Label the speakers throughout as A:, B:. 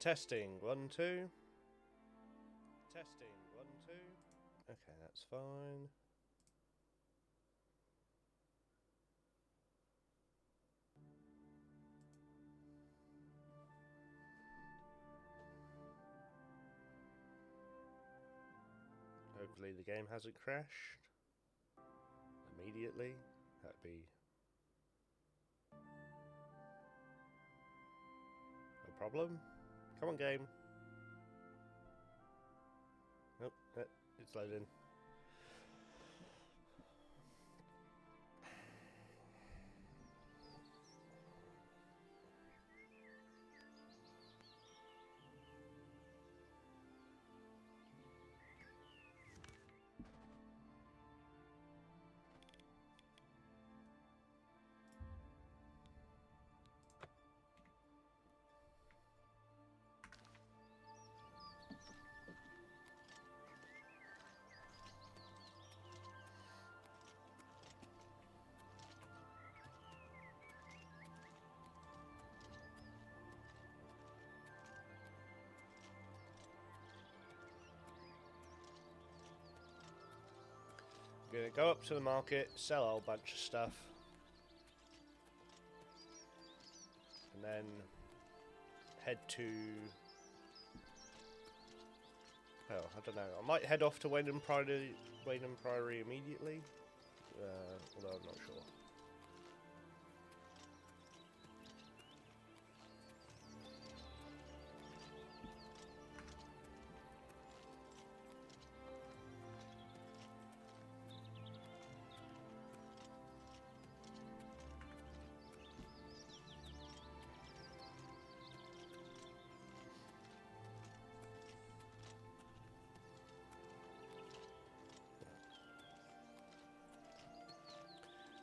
A: Testing, 1, 2. Testing, 1, 2. Okay, that's fine. Hopefully the game hasn't crashed immediately. That'd be no problem. Come on, game. Nope, it's loading. I'm gonna go up to the market, sell a whole bunch of stuff, and then head to... Oh, I don't know. I might head off to Waynham Priory immediately, although I'm not sure.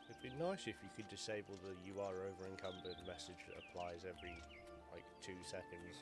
A: It'd be nice if you could disable the "you are over encumbered" message that applies every, like, 2 seconds.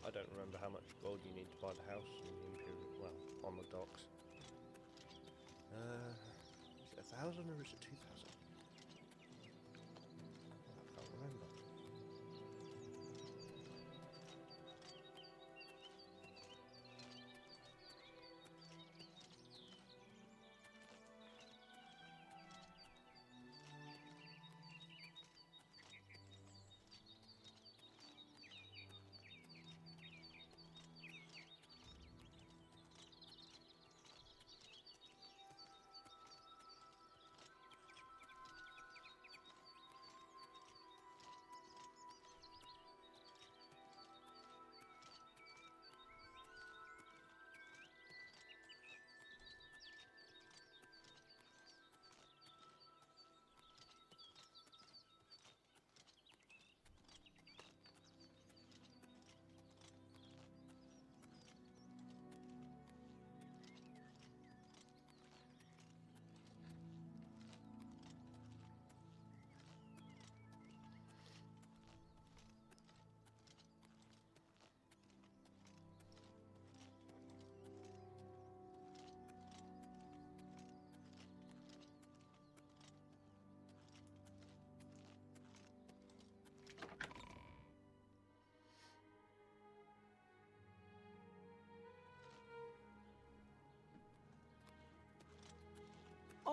A: I don't remember how much gold you need to buy the house in the Imperial... well, on the docks. Is it 1,000 or is it 2,000? I can't remember.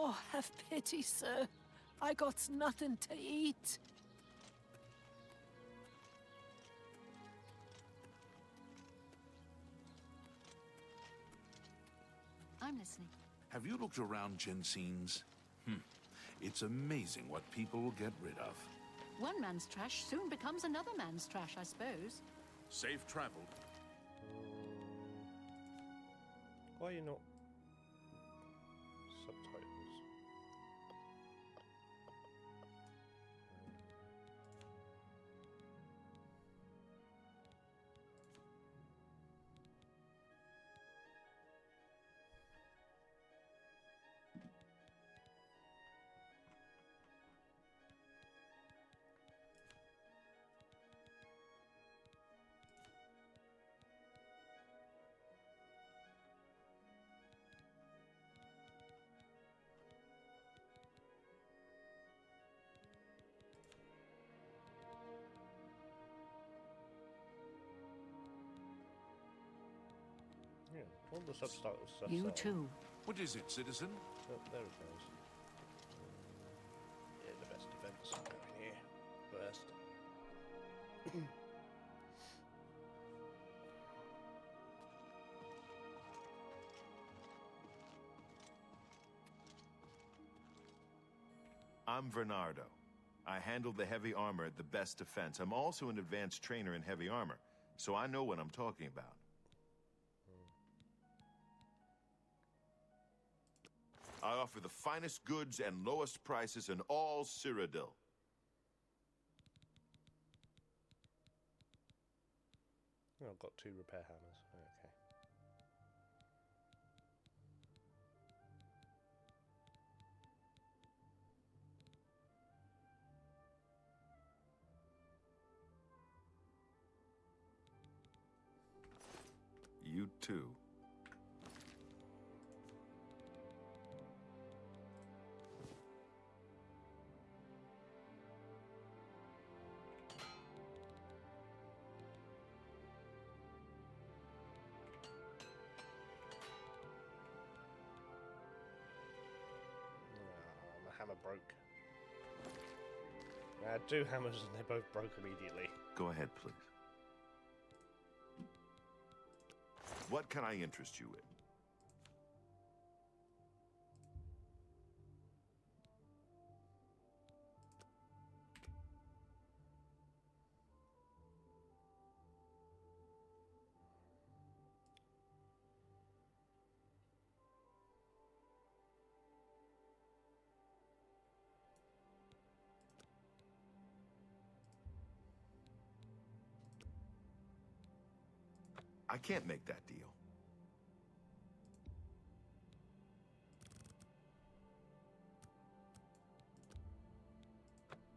B: Oh, have pity, sir. I got nothing to eat.
C: I'm listening.
D: Have you looked around Jensen's? It's amazing what people will get rid of.
C: One man's trash soon becomes another man's trash, I suppose.
D: Safe travel.
A: Why are you not subtitles? Yeah, all the subtitles stuff.
C: You too.
D: What is it, citizen?
A: Oh, there it goes. Yeah, the best defense. Go in here first.
E: I'm Bernardo. I handle the heavy armor at the best defense. I'm also an advanced trainer in heavy armor, so I know what I'm talking about. I offer the finest goods and lowest prices in all Cyrodiil.
A: Oh, I've got 2 repair hammers. Okay.
E: You too.
A: My hammer broke. I had 2 hammers and they both broke immediately.
E: Go ahead, please. What can I interest you in? I can't make that deal.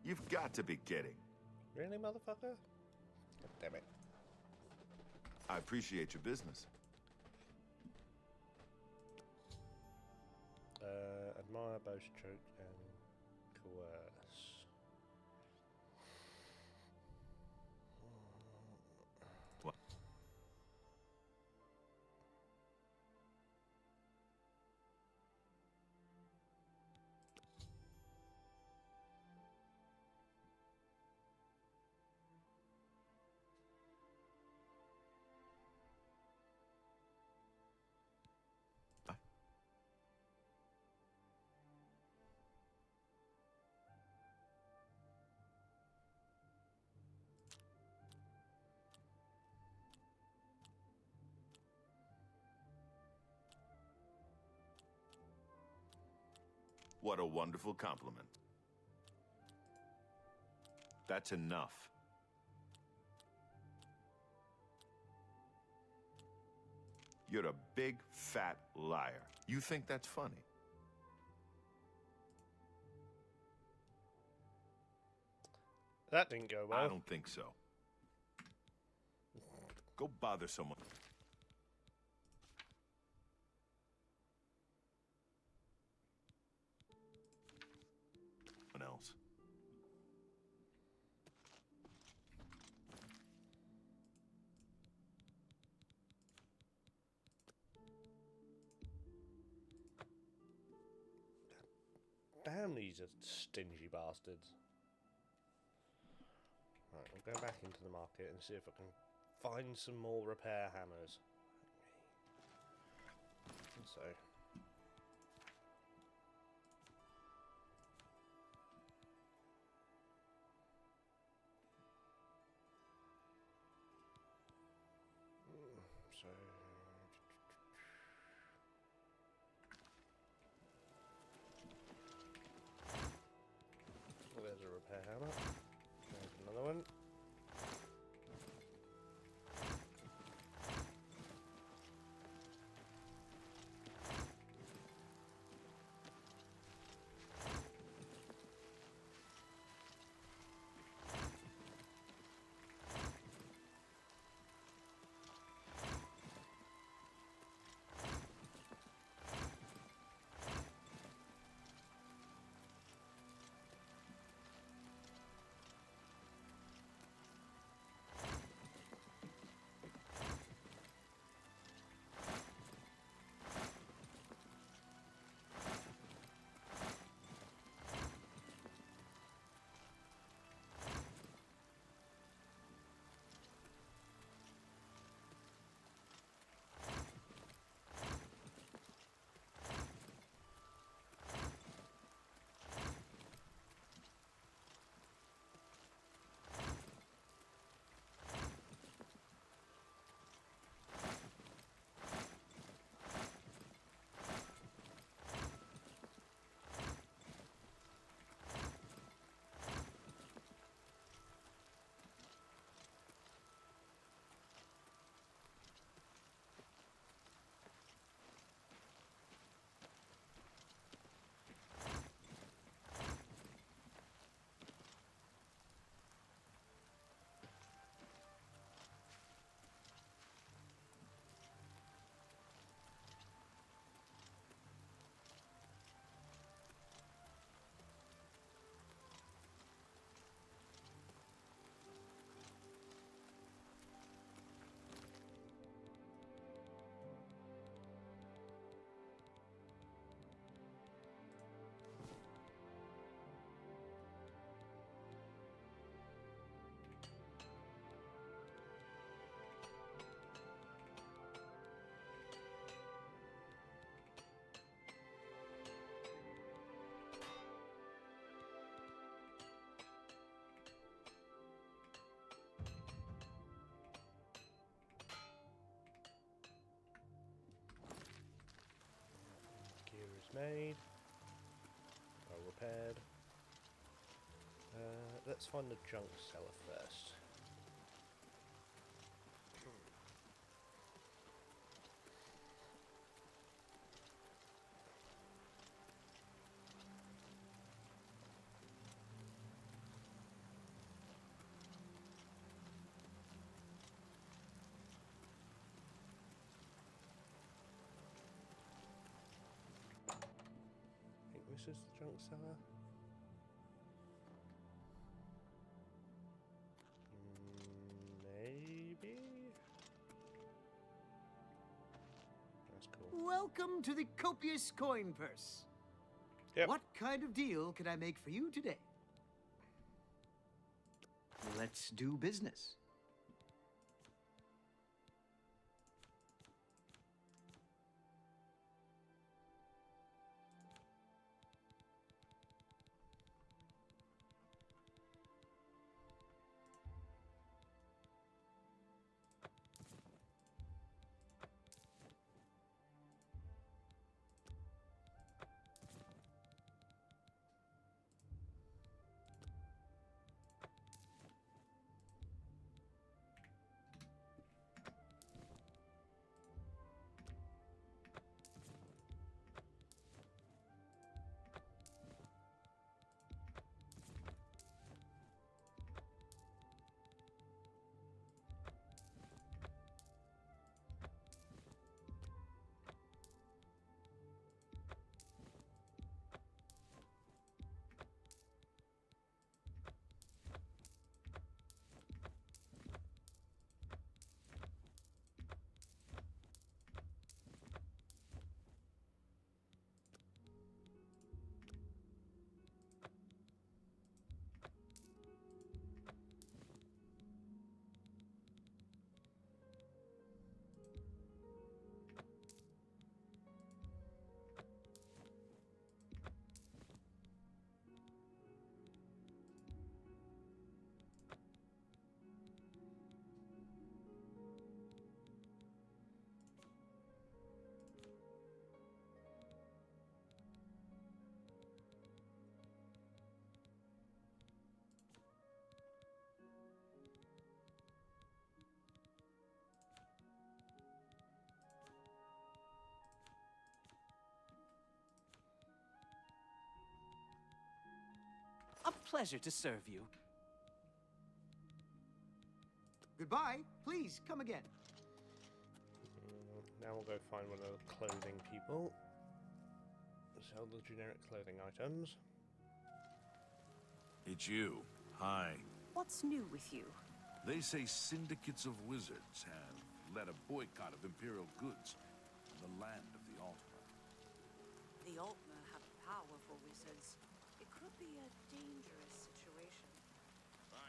E: You've got to be kidding.
A: Really, motherfucker? God damn it.
E: I appreciate your business.
A: Admire, bowstroke, and coerce.
E: What? What a wonderful compliment. That's enough. You're a big, fat liar. You think that's funny?
A: That didn't go well.
E: I don't think so. Go bother someone. Else.
A: Damn, these are stingy bastards. Right, we'll go back into the market and see if I can find some more repair hammers. So. So. Well, there's a repair hammer. There's another one. Made. Well repaired. Let's find the junk seller first. This is the junk seller. Maybe? That's cool.
F: Welcome to the copious coin purse.
A: Yep.
F: What kind of deal can I make for you today? Let's do business.
G: pleasure to serve you.
F: Goodbye. Please, come again.
A: Now we'll go find one of the clothing people. Sell the generic clothing items.
D: It's you. Hi.
H: What's new with you?
D: They say syndicates of wizards have led a boycott of Imperial goods in the land of the Altmer.
H: The Altmer have powerful wizards. It could be a dangerous situation.
D: Bye.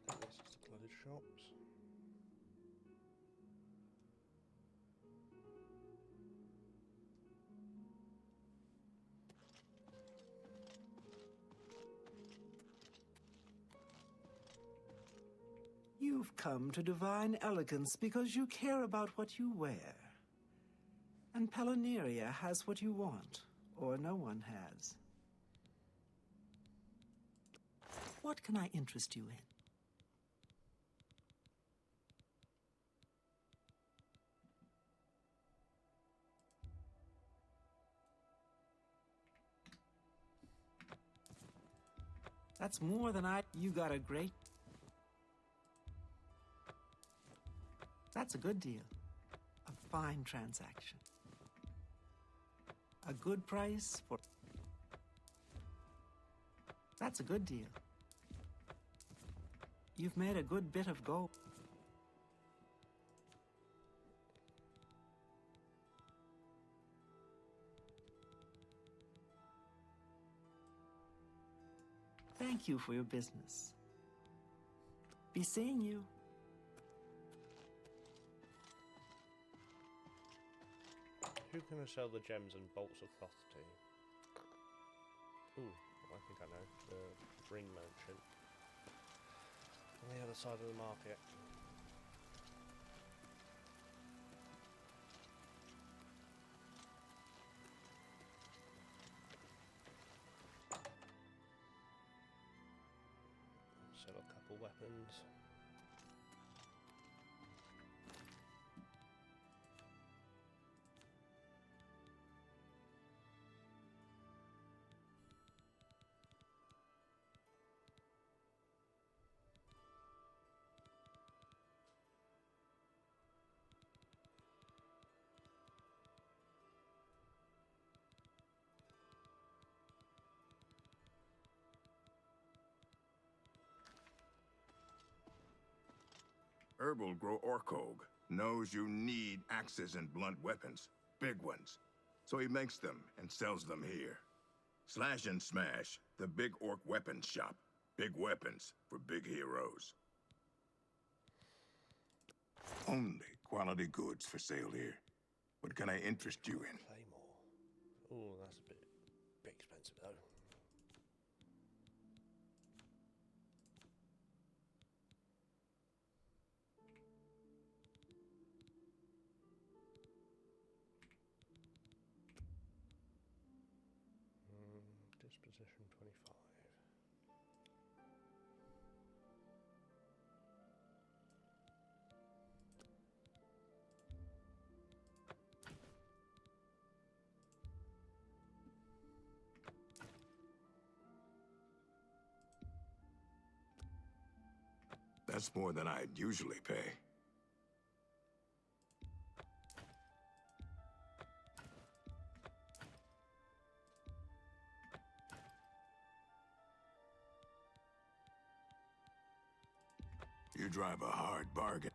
A: This is the clothes shops.
I: You've come to divine elegance because you care about what you wear. And Pelineria has what you want, or no one has. What can I interest you in? That's more than You got a great... That's a good deal. A fine transaction. A good price for... That's a good deal. You've made a good bit of gold. Thank you for your business. Be seeing you.
A: Who can I sell the gems and bolts of cloth to? Ooh, I think I know. The ring merchant. On the other side of the market. Sell a couple weapons.
J: Herbal grow Orkog knows you need axes and blunt weapons, big ones. So he makes them and sells them here. Slash and Smash, the big orc weapons shop. Big weapons for big heroes. Only quality goods for sale here. What can I interest you in?
A: Claymore. Oh, that's a bit expensive though. Disposition 25.
J: That's more than I'd usually pay. You drive a hard bargain.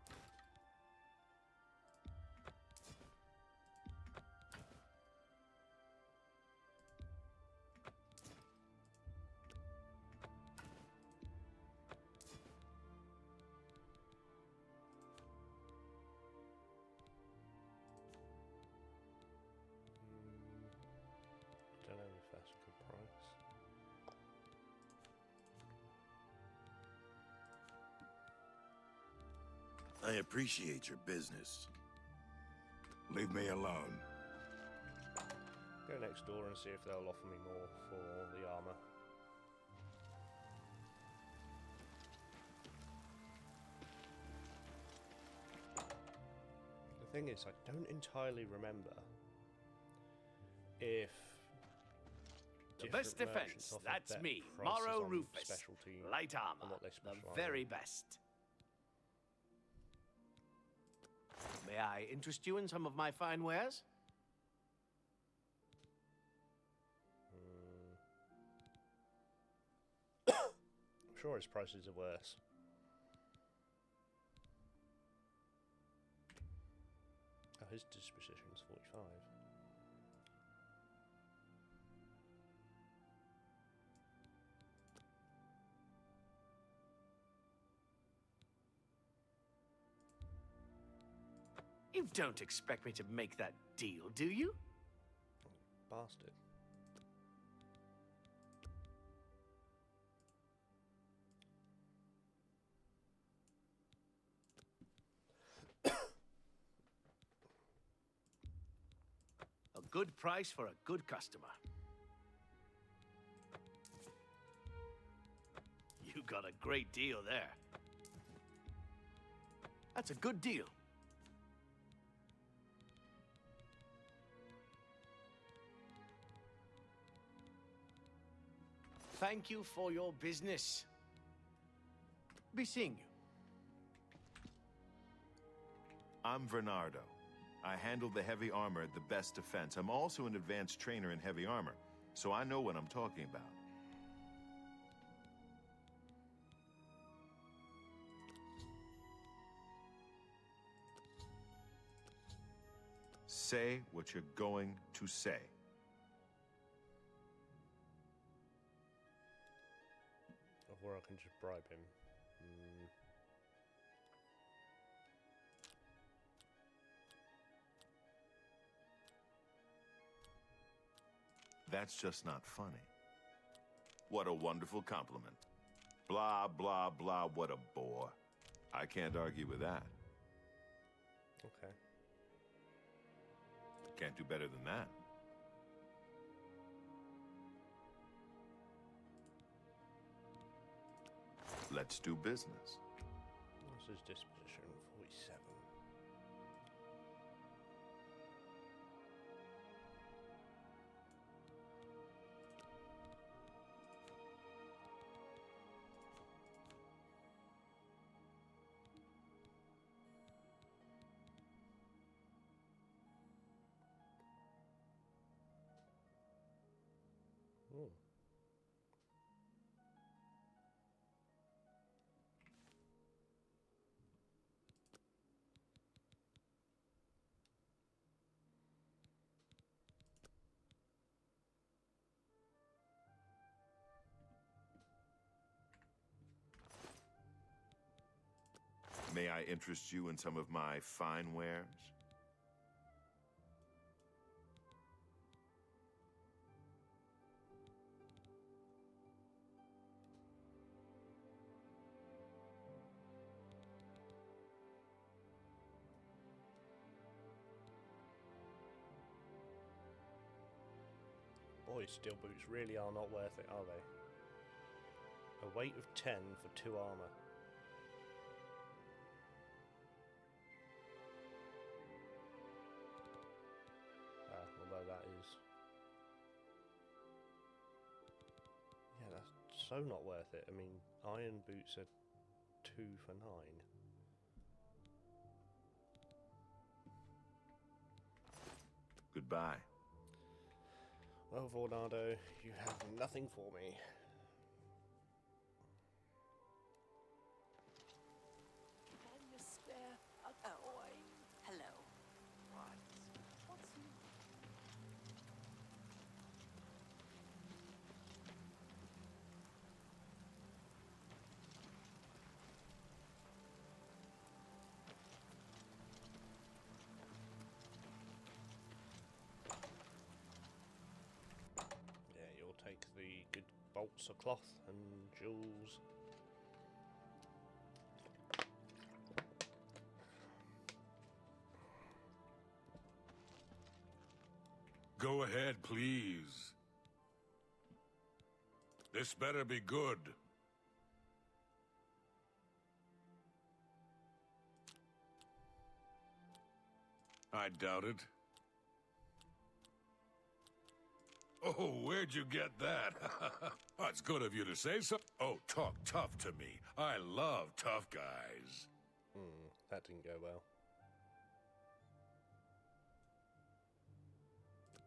A: Don't know if that's a good price.
J: I appreciate your business. Leave me alone.
A: Go next door and see if they'll offer me more for the armor. The thing is, I don't entirely remember if
G: the best defense, that's me, Morrow Rufus. Light armor, the very best. May I interest you in some of my fine wares?
A: I'm sure his prices are worse. Oh, his disposition's 45.
G: You don't expect me to make that deal, do you?
A: Bastard.
G: A good price for a good customer. You got a great deal there. That's a good deal. Thank you for your business. Be seeing you.
E: I'm Bernardo. I handle the heavy armor at the best defense. I'm also an advanced trainer in heavy armor, so I know what I'm talking about. Say what you're going to say.
A: Or I can just bribe him.
E: That's just not funny. What a wonderful compliment. Blah, blah, blah, what a bore. I can't argue with that.
A: Okay.
E: Can't do better than that. Let's do business.
A: What's his disposition? 47. Hmm.
E: May I interest you in some of my fine wares?
A: Boy, steel boots really are not worth it, are they? A weight of 10 for 2 armor. Although that is... yeah, that's so not worth it. I mean, iron boots are 2 for 9.
E: Goodbye.
A: Well, Vornado, you have nothing for me.
B: Can you spare a coin?
H: Hello. What? What's new?
A: Yeah, you'll take the good bolts of cloth and jewels.
D: Go ahead, please. This better be good. I doubt it. Oh, where'd you get that? That's good of you to say so. Oh, talk tough to me. I love tough guys.
A: That didn't go well.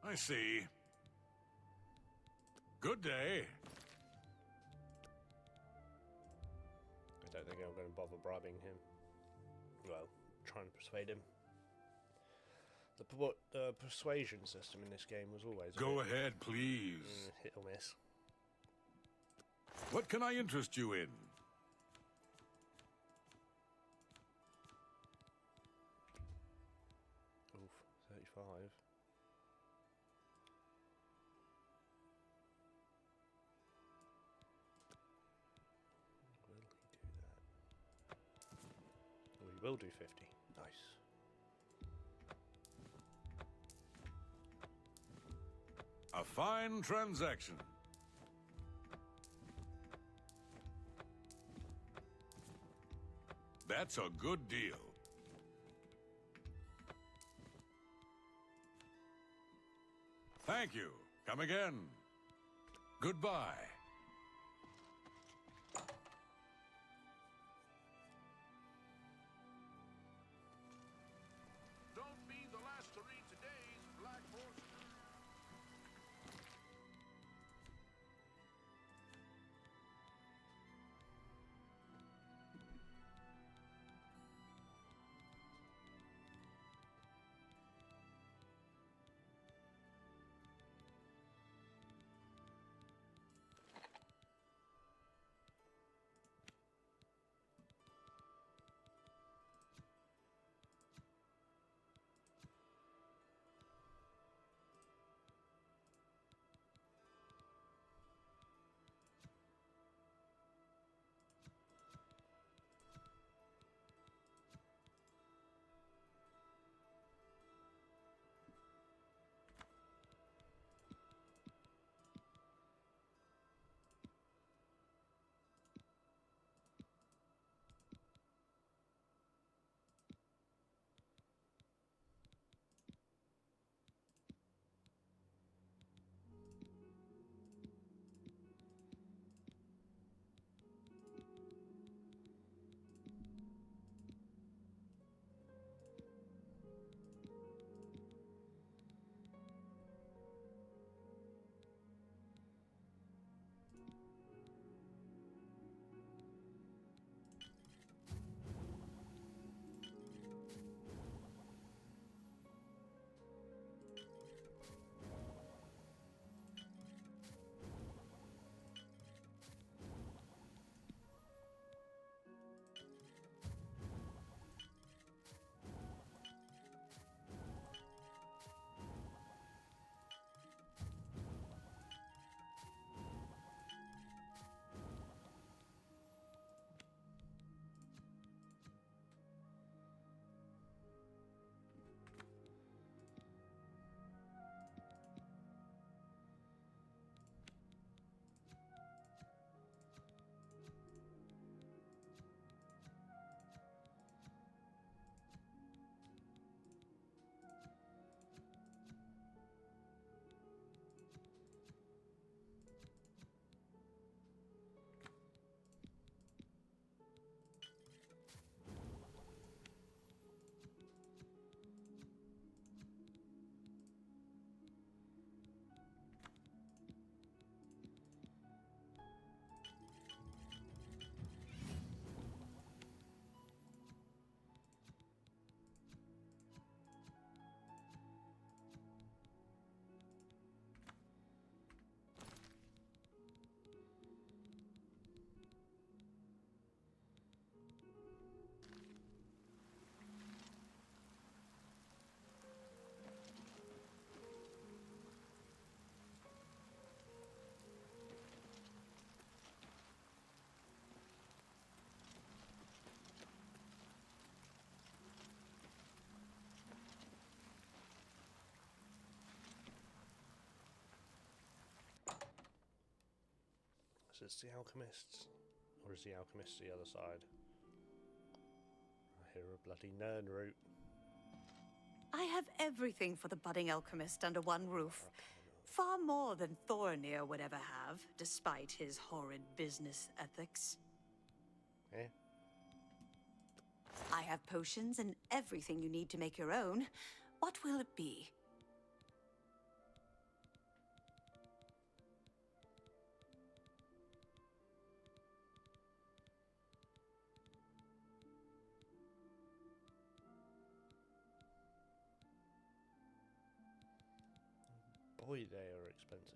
D: I see. Good day.
A: I don't think I'm going to bother bribing him. Well, trying to persuade him. The persuasion system in this game was always
D: Go ahead, please.
A: Hit or miss.
D: What can I interest you in?
A: Oof, 35. Will he do that? Oh, he will do 50. Nice.
D: A fine transaction. That's a good deal. Thank you. Come again. Goodbye. Don't be the last to read today's Black Horse.
A: So it's the alchemists. Or is the alchemist the other side? I hear a bloody Nern root.
H: I have everything for the budding alchemist under one roof. Far more than Thornir would ever have, despite his horrid business ethics.
A: Eh?
H: I have potions and everything you need to make your own. What will it be?
A: Boy, they are expensive.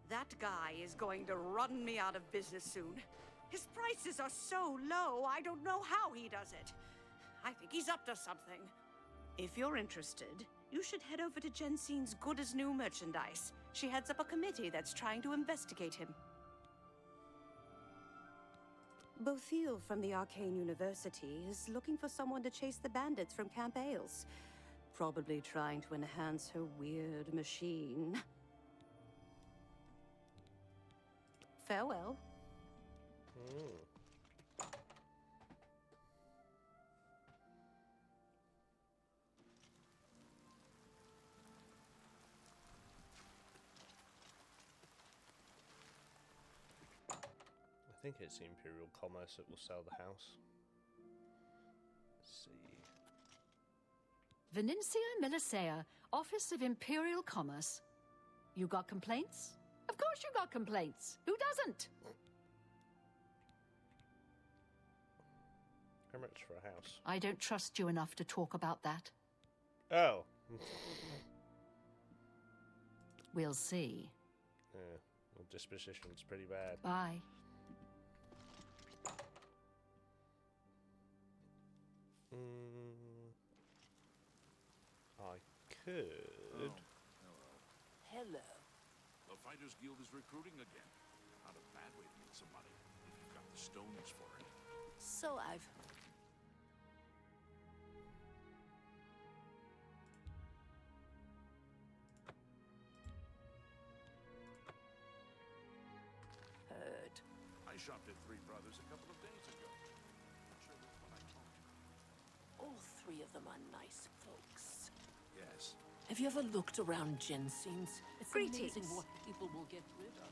H: That guy is going to run me out of business soon. His prices are so low, I don't know how he does it. I think he's up to something. If you're interested, you should head over to Jensine's Good as New merchandise. She heads up a committee that's trying to investigate him. Bothiel from the Arcane University is looking for someone to chase the bandits from Camp Ailes. Probably trying to enhance her weird machine. Farewell.
A: I think it's the Imperial Commerce that will sell the house. Let's see.
C: Venencia Melisea, Office of Imperial Commerce. You got complaints? Of course you got complaints. Who doesn't?
A: How much for a house?
C: I don't trust you enough to talk about that.
A: Oh.
C: We'll see.
A: Yeah, well, disposition's pretty bad.
C: Bye.
A: I could.
K: Hello.
D: The Fighters Guild is recruiting again. Not a bad way to get some money if you've got the stones for it.
K: So I've... heard.
D: I shopped at Three Brothers a couple of days ago. Not sure which one I talked to.
K: All three of them are nice folks.
D: Yes.
K: Have you ever looked around Jensine's? It's
H: Greetings.
K: amazing what people will get rid of.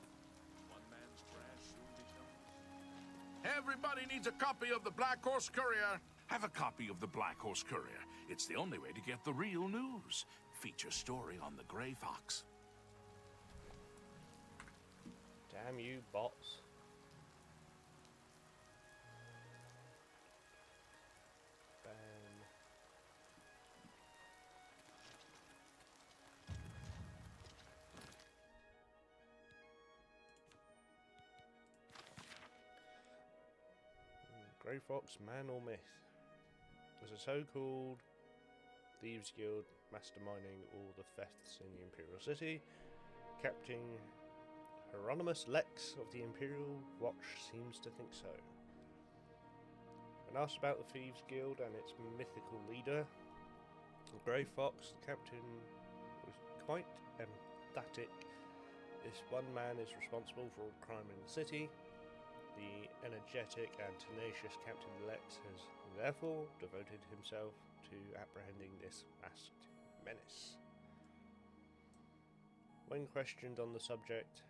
D: One man's trash soon becomes...
L: Everybody needs a copy of the Black Horse Courier. Have a copy of the Black Horse Courier. It's the only way to get the real news. Feature story on the Grey Fox.
A: Damn you, bots. Ban. Grey Fox, man or myth? As a so-called Thieves Guild masterminding all the thefts in the Imperial City, Captain Hieronymus Lex of the Imperial Watch seems to think so. When asked about the Thieves Guild and its mythical leader, Grey Fox, the captain was quite emphatic. This one man is responsible for all crime in the city. The energetic and tenacious Captain Lex has therefore devoted himself to apprehending this masked menace. When questioned on the subject,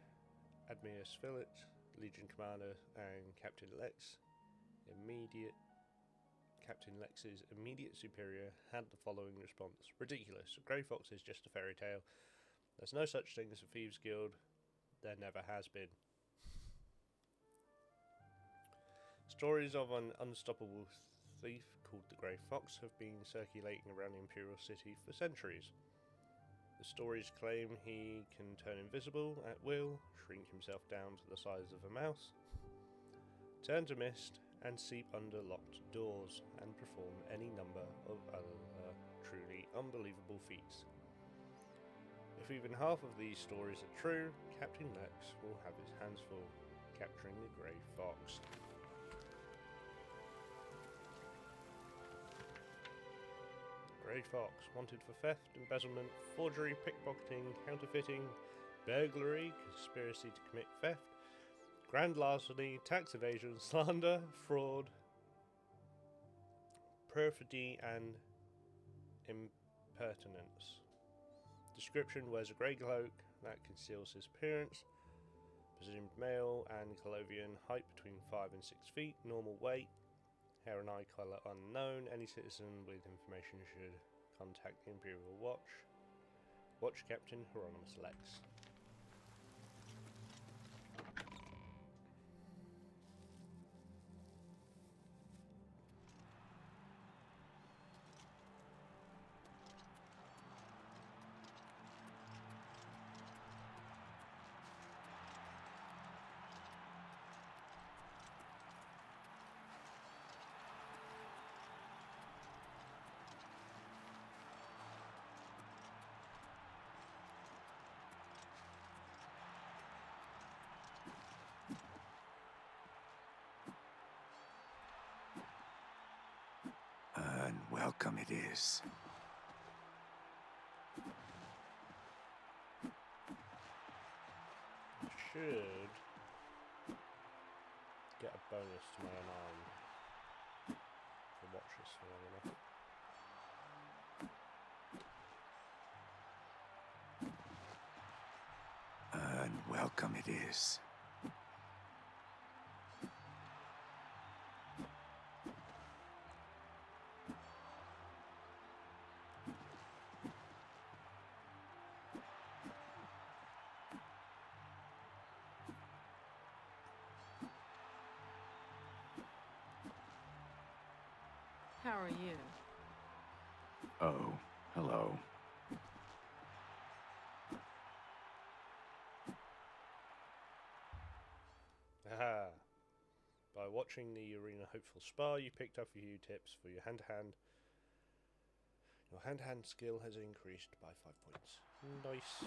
A: Admiral Phillips, Legion Commander, and Captain Lex's immediate superior had the following response. Ridiculous. Grey Fox is just a fairy tale. There's no such thing as a Thieves Guild. There never has been. Stories of an unstoppable thief called the Grey Fox have been circulating around the Imperial City for centuries. The stories claim he can turn invisible at will, shrink himself down to the size of a mouse, turn to mist, and seep under locked doors, and perform any number of other truly unbelievable feats. If even half of these stories are true, Captain Lex will have his hands full, capturing the Grey Fox. Grey Fox, wanted for theft, embezzlement, forgery, pickpocketing, counterfeiting, burglary, conspiracy to commit theft, grand larceny, tax evasion, slander, fraud, perfidy, and impertinence. Description: wears a grey cloak that conceals his appearance. Presumed male and Colovian, height between 5 and 6 feet, normal weight, hair and eye colour unknown. Any citizen with information should contact the Imperial Watch. Watch Captain Hieronymus Lex.
M: Unwelcome it is.
A: Should get a bonus to my unarmed for watch this for long enough.
M: Unwelcome it is.
B: How are you?
M: Oh, hello.
A: Aha! By watching the Arena Hopeful Spa, you picked up a few tips for your hand-to-hand. Your hand-to-hand skill has increased by 5 points. Nice.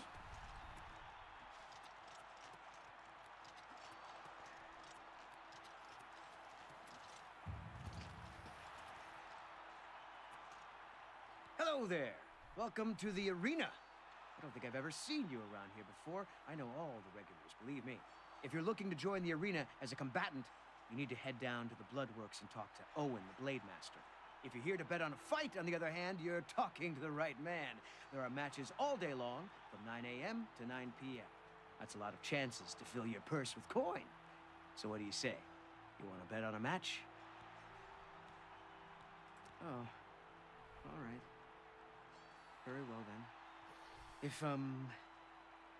F: Hello there. Welcome to the arena. I don't think I've ever seen you around here before. I know all the regulars, believe me. If you're looking to join the arena as a combatant, you need to head down to the Bloodworks and talk to Owen, the Blade Master. If you're here to bet on a fight, on the other hand, you're talking to the right man. There are matches all day long, from 9 a.m. to 9 p.m. That's a lot of chances to fill your purse with coin. So what do you say? You want to bet on a match? Oh, all right. Very well, then.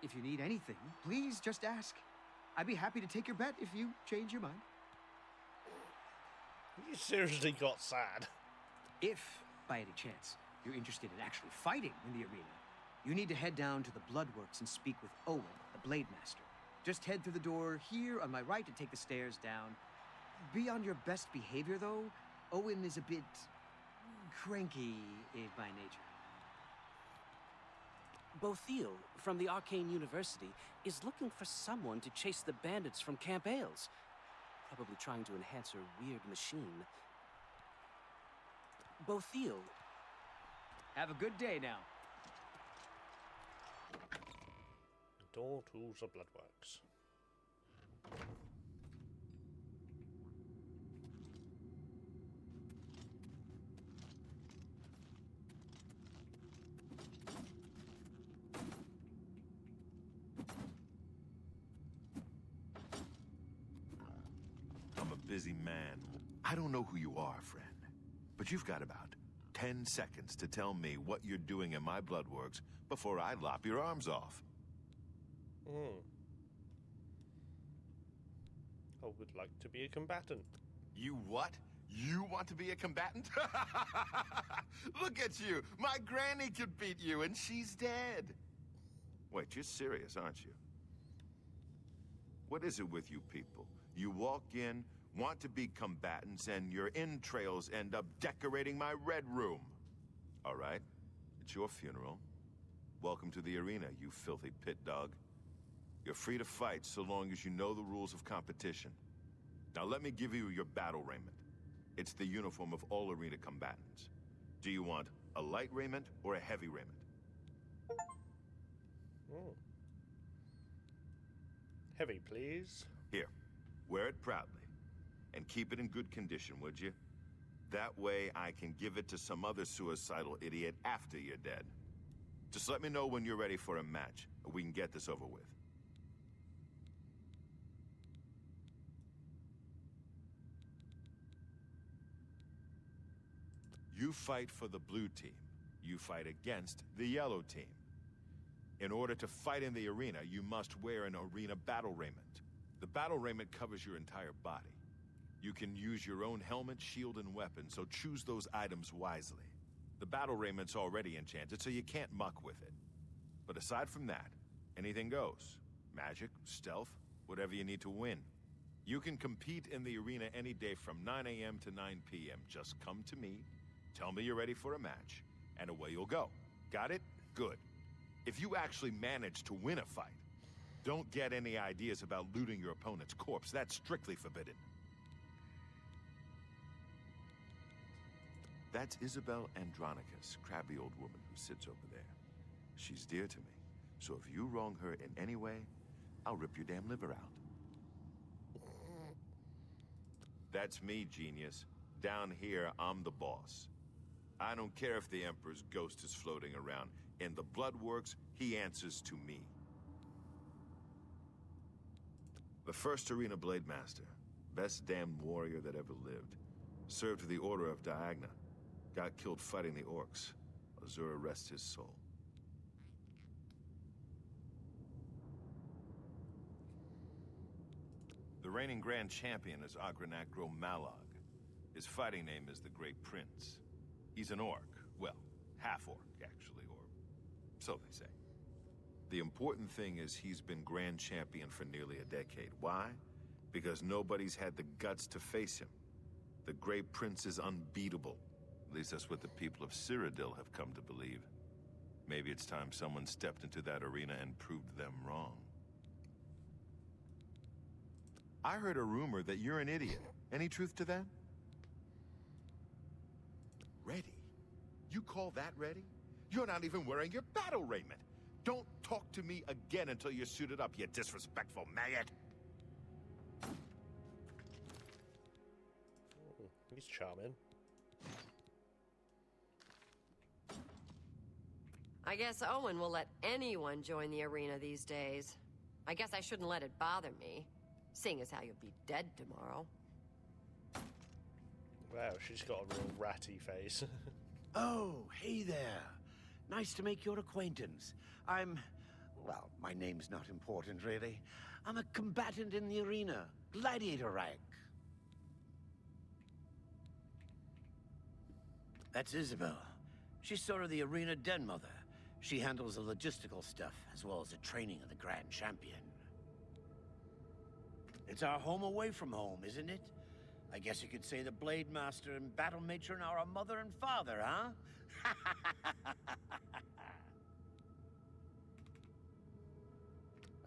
F: If you need anything, please just ask. I'd be happy to take your bet if you change your mind.
A: You seriously got sad.
F: If, by any chance, you're interested in actually fighting in the arena, you need to head down to the Bloodworks and speak with Owen, the Blade Master. Just head through the door here on my right and take the stairs down. Be on your best behavior, though. Owen is a bit cranky by nature.
N: Bothiel, from the Arcane University, is looking for someone to chase the bandits from Camp Ailes. Probably trying to enhance her weird machine. Bothiel.
F: Have a good day now.
A: Door to the Bloodworks.
E: I'm a busy man. I don't know who you are, friend. But you've got about 10 seconds to tell me what you're doing in my Bloodworks before I lop your arms off.
A: I would like to be a combatant.
E: You what? You want to be a combatant? Look at you! My granny could beat you, and she's dead. Wait, you're serious, aren't you? What is it with you people? You walk in, want to be combatants, and your entrails end up decorating my red room. All right, it's your funeral. Welcome to the arena, you filthy pit dog. You're free to fight so long as you know the rules of competition. Now let me give you your battle raiment. It's the uniform of all arena combatants. Do you want a light raiment or a heavy raiment?
A: Oh. Heavy, please.
E: Here, wear it proudly. And keep it in good condition, would you? That way I can give it to some other suicidal idiot after you're dead. Just let me know when you're ready for a match, and we can get this over with. You fight for the blue team. You fight against the yellow team. In order to fight in the arena, you must wear an arena battle raiment. The battle raiment covers your entire body. You can use your own helmet, shield, and weapon, so choose those items wisely. The battle raiment's already enchanted, so you can't muck with it. But aside from that, anything goes. Magic, stealth, whatever you need to win. You can compete in the arena any day from 9 a.m. to 9 p.m. Just come to me, tell me you're ready for a match, and away you'll go. Got it? Good. If you actually manage to win a fight, don't get any ideas about looting your opponent's corpse. That's strictly forbidden. That's Isabel Andronicus, crabby old woman who sits over there. She's dear to me, so if you wrong her in any way, I'll rip your damn liver out. That's me, genius. Down here, I'm the boss. I don't care if the Emperor's ghost is floating around. In the Bloodworks, he answers to me. The first Arena Blade Master, best damned warrior that ever lived, served the Order of Diagna. Got killed fighting the orcs. Azura rest his soul. The reigning Grand Champion is Agranacro Malog. His fighting name is the Great Prince. He's an orc. Well, half-orc, actually, or so they say. The important thing is he's been Grand Champion for nearly a decade. Why? Because nobody's had the guts to face him. The Great Prince is unbeatable. At least that's what the people of Cyrodiil have come to believe. Maybe it's time someone stepped into that arena and proved them wrong. I heard a rumor that you're an idiot. Any truth to that? Ready? You call that ready? You're not even wearing your battle raiment. Don't talk to me again until you're suited up, you disrespectful maggot.
A: He's charming.
O: I guess Owen will let anyone join the arena these days. I guess I shouldn't let it bother me, seeing as how you'll be dead tomorrow.
A: Wow, she's got a real ratty face.
P: Oh, hey there. Nice to make your acquaintance. Well, my name's not important, really. I'm a combatant in the arena, gladiator rank. That's Isabel. She's sort of the arena den mother. She handles the logistical stuff, as well as the training of the Grand Champion. It's our home away from home, isn't it? I guess you could say the Blade Master and Battle Matron are our mother and father, huh?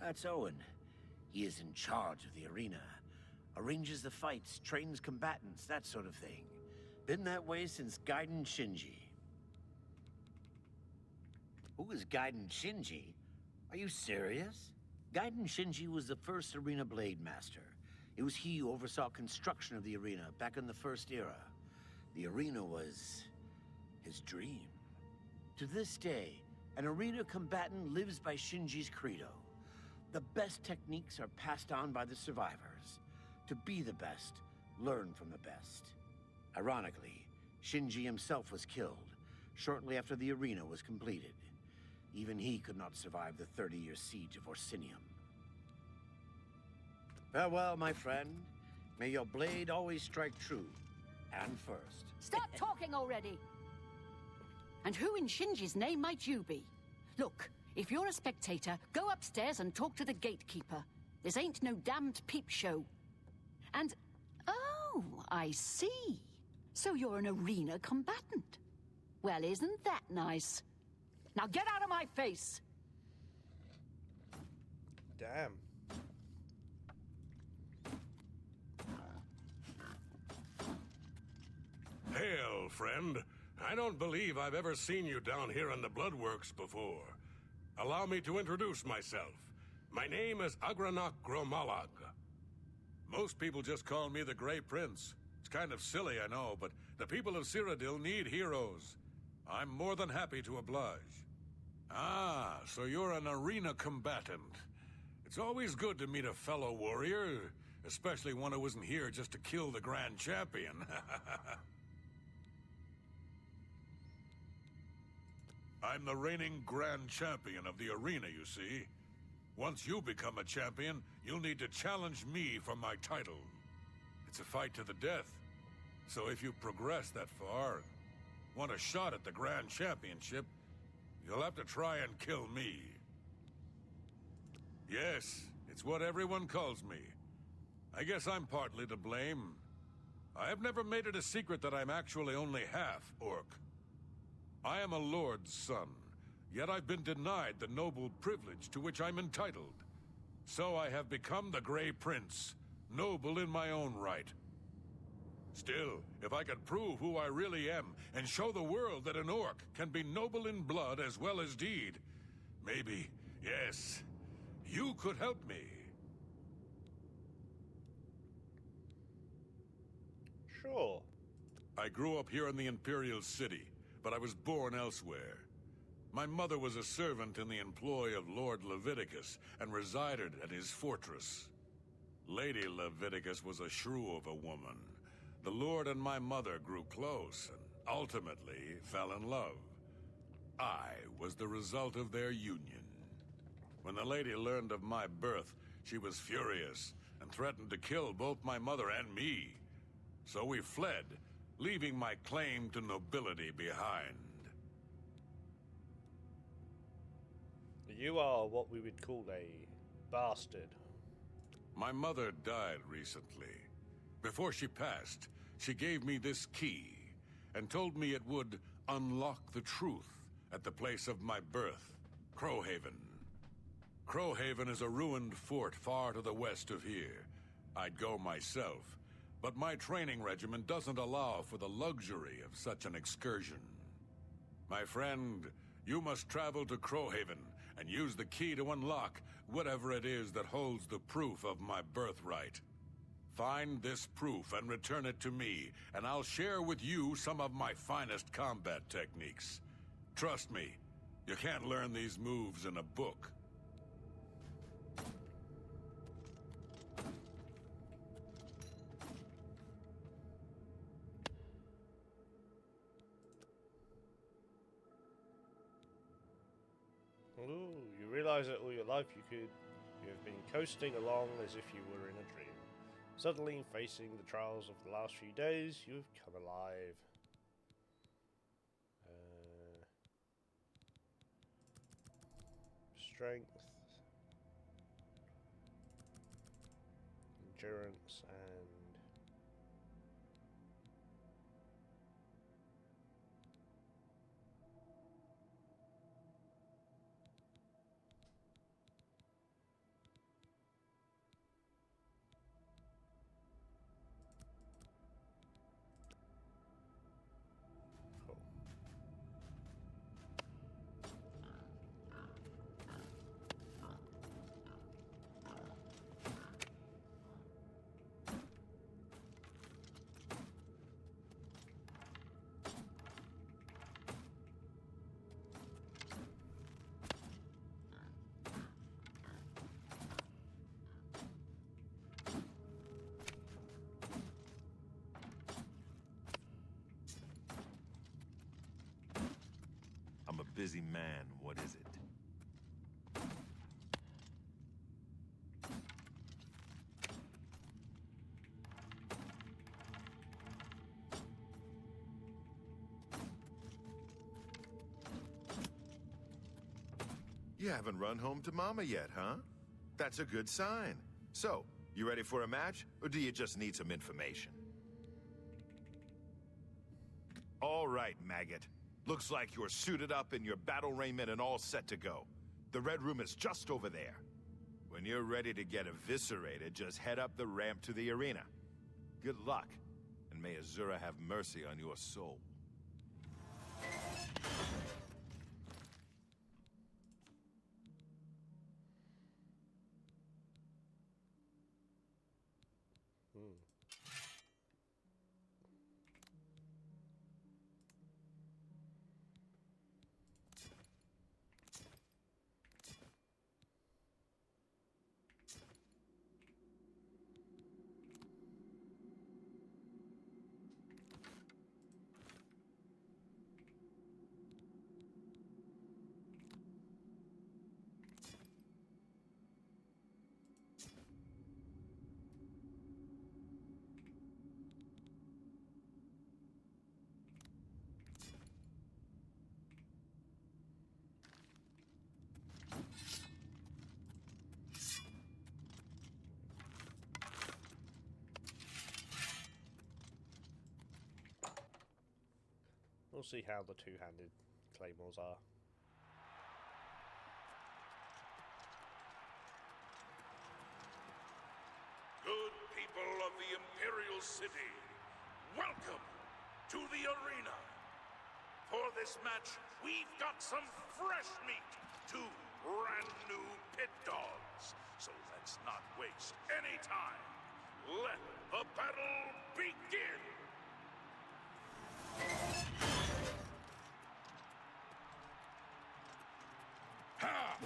P: That's Owen. He is in charge of the arena. Arranges the fights, trains combatants, that sort of thing. Been that way since Gaiden Shinji. Who is Gaiden Shinji? Are you serious? Gaiden Shinji was the first Arena Blade Master. It was he who oversaw construction of the arena back in the First Era. The arena was his dream. To this day, an arena combatant lives by Shinji's credo. The best techniques are passed on by the survivors. To be the best, learn from the best. Ironically, Shinji himself was killed shortly after the arena was completed. Even he could not survive the 30-year siege of Orsinium. Farewell, my friend. May your blade always strike true, and first.
C: Stop talking already! And who in Shinji's name might you be? Look, If you're a spectator, go upstairs and talk to the gatekeeper. This ain't no damned peep show. And... oh, I see. So you're an arena combatant. Well, isn't that nice? Now get out of my face!
A: Damn.
D: Hail, friend. I don't believe I've ever seen you down here in the Bloodworks before. Allow me to introduce myself. My name is Agranak Gromalag. Most people just call me the Grey Prince. It's kind of silly, I know, but the people of Cyrodiil need heroes. I'm more than happy to oblige. Ah, so you're an arena combatant. It's always good to meet a fellow warrior, especially one who isn't here just to kill the Grand Champion. I'm the reigning Grand Champion of the arena, you see. Once you become a champion, you'll need to challenge me for my title. It's a fight to the death. So if you progress that far, want a shot at the Grand Championship, you'll have to try and kill me. Yes, it's what everyone calls me. I guess I'm partly to blame. I have never made it a secret that I'm actually only half orc. I am a lord's son, yet I've been denied the noble privilege to which I'm entitled. So I have become the Grey Prince, noble in my own right. Still, if I could prove who I really am and show the world that an orc can be noble in blood as well as deed, maybe, yes, you could help me.
A: Sure.
D: I grew up here in the Imperial City, but I was born elsewhere. My mother was a servant in the employ of Lord Leviticus and resided at his fortress. Lady Leviticus was a shrew of a woman. The Lord and my mother grew close and ultimately fell in love. I was the result of their union. When the lady learned of my birth, she was furious and threatened to kill both my mother and me. So we fled, leaving my claim to nobility behind.
A: You are what we would call a bastard.
D: My mother died recently. Before she passed, she gave me this key and told me it would unlock the truth at the place of my birth, Crowhaven. Crowhaven is a ruined fort far to the west of here. I'd go myself, but my training regimen doesn't allow for the luxury of such an excursion. My friend, you must travel to Crowhaven and use the key to unlock whatever it is that holds the proof of my birthright. Find this proof and return it to me, and I'll share with you some of my finest combat techniques. Trust me, you can't learn these moves in a book.
A: Ooh, you realize that all your life you have been coasting along as if you were in a dream. Suddenly, facing the trials of the last few days, you've come alive. Strength, endurance, and
E: busy man, what is it? You haven't run home to Mama yet, huh? That's a good sign. So, you ready for a match, or do you just need some information? All right, maggot. Looks like you're suited up in your battle raiment and all set to go. The Red Room is just over there. When you're ready to get eviscerated, just head up the ramp to the arena. Good luck, and may Azura have mercy on your soul.
A: We'll see how the two-handed claymores are.
L: Good people of the Imperial City, welcome to the arena. For this match, we've got some fresh meat, 2 brand new pit dogs. So let's not waste any time. Let the battle begin! Ha!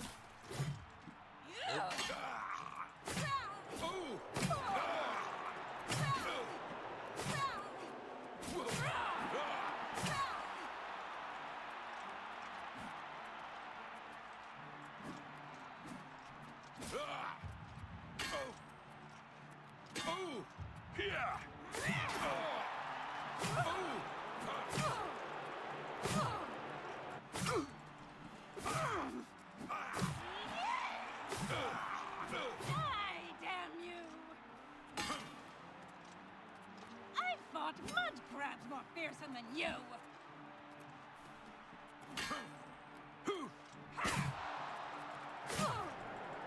Q: Mud crabs more fearsome than you!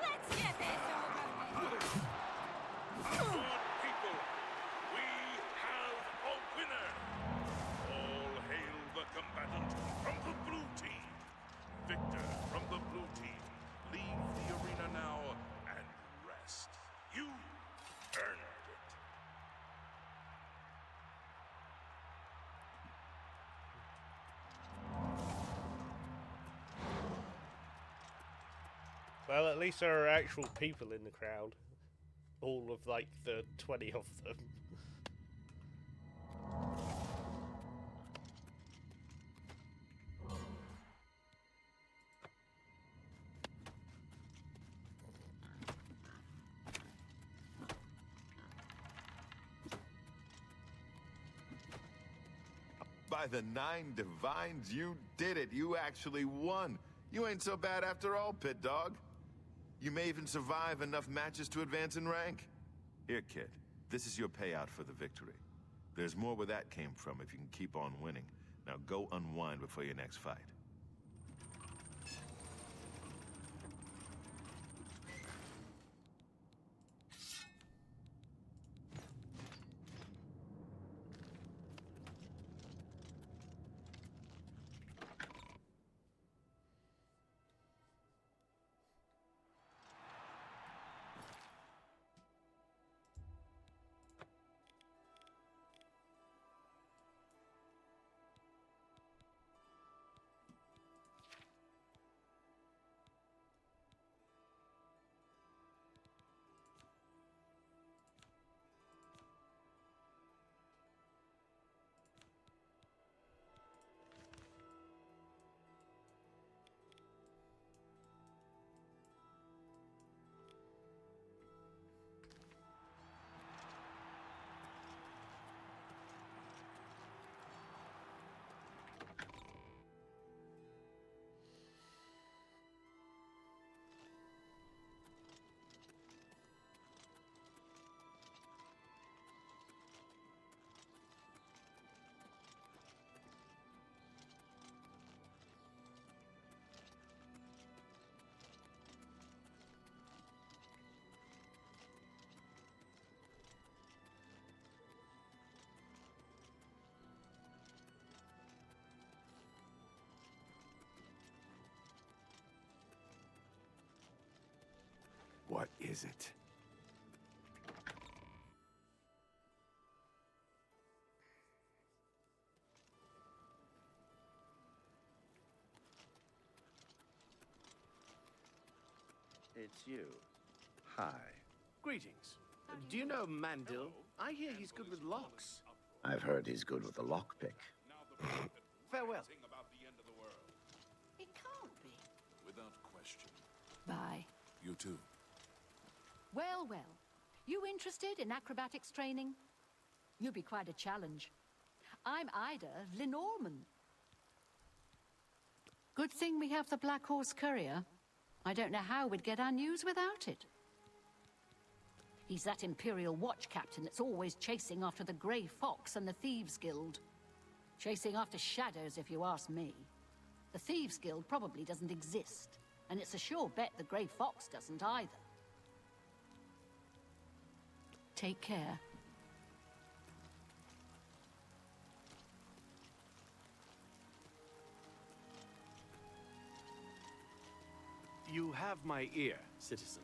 Q: Let's get this over with!
L: Good people, we have a winner! All hail the combatant from the blue team! Victor from the blue team, leave the arena now and rest. You earned it.
A: Well, at least there are actual people in the crowd. All of, like, the 20 of them.
E: By the 9 divines, you did it. You actually won. You ain't so bad after all, Pit Dog. You may even survive enough matches to advance in rank. Here, kid. This is your payout for the victory. There's more where that came from if you can keep on winning. Now go unwind before your next fight.
M: is it?
N: It's you. Hi. Greetings. Do you know Mandil? I hear he's good with locks.
M: I've heard he's good with the lockpick.
N: Farewell.
C: It can't be.
D: Without question.
C: Bye.
D: You too.
C: Well, well. You interested in acrobatics training? You'd be quite a challenge. I'm Ida Lenormand. Good thing we have the Black Horse Courier. I don't know how we'd get our news without it. He's that Imperial Watch captain that's always chasing after the Grey Fox and the Thieves Guild. Chasing after shadows, if you ask me. The Thieves Guild probably doesn't exist, and it's a sure bet the Grey Fox doesn't either. Take care.
N: You have my ear, citizen.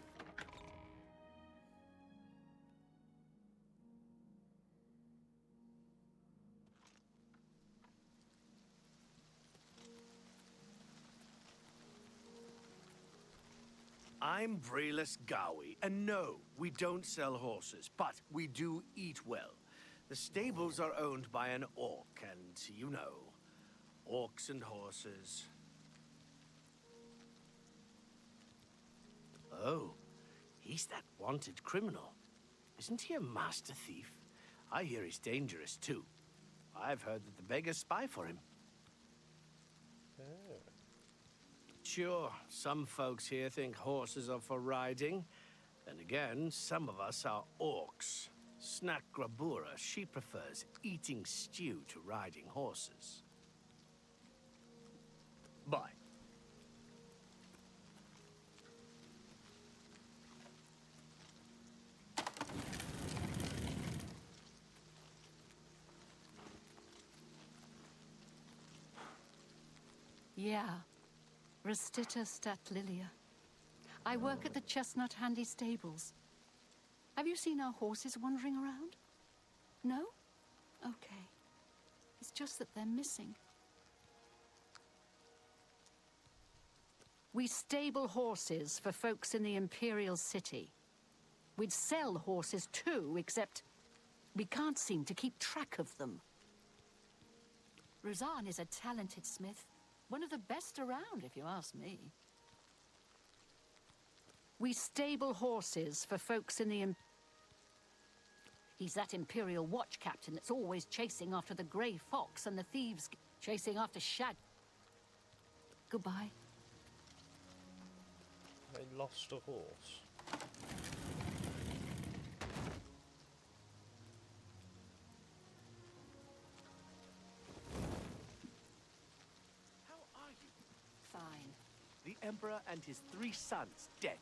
N: I'm Brayless Gowie, and no, we don't sell horses, but we do eat well. The stables are owned by an orc, and you know, orcs and horses. Oh, he's that wanted criminal. Isn't he a master thief? I hear he's dangerous, too. I've heard that the beggars spy for him. Sure, some folks here think horses are for riding. Then again, some of us are orcs. Snack Grabura, she prefers eating stew to riding horses. Bye.
C: Yeah. Restita Stat Lilia. I work at the Chestnut Handy Stables. Have you seen our horses wandering around? No? Okay. It's just that they're missing. We stable horses for folks in the Imperial City. We'd sell horses too, except we can't seem to keep track of them. Razan is a talented smith. One of the best around, if you ask me. We stable horses for folks in the... He's that Imperial Watch captain that's always chasing after the Grey Fox and the Thieves... Chasing after Goodbye.
A: They lost a horse.
N: The Emperor and his 3 sons dead,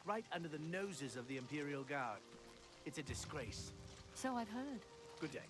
N: right under the noses of the Imperial Guard. It's a disgrace.
C: So I've heard.
N: Good day.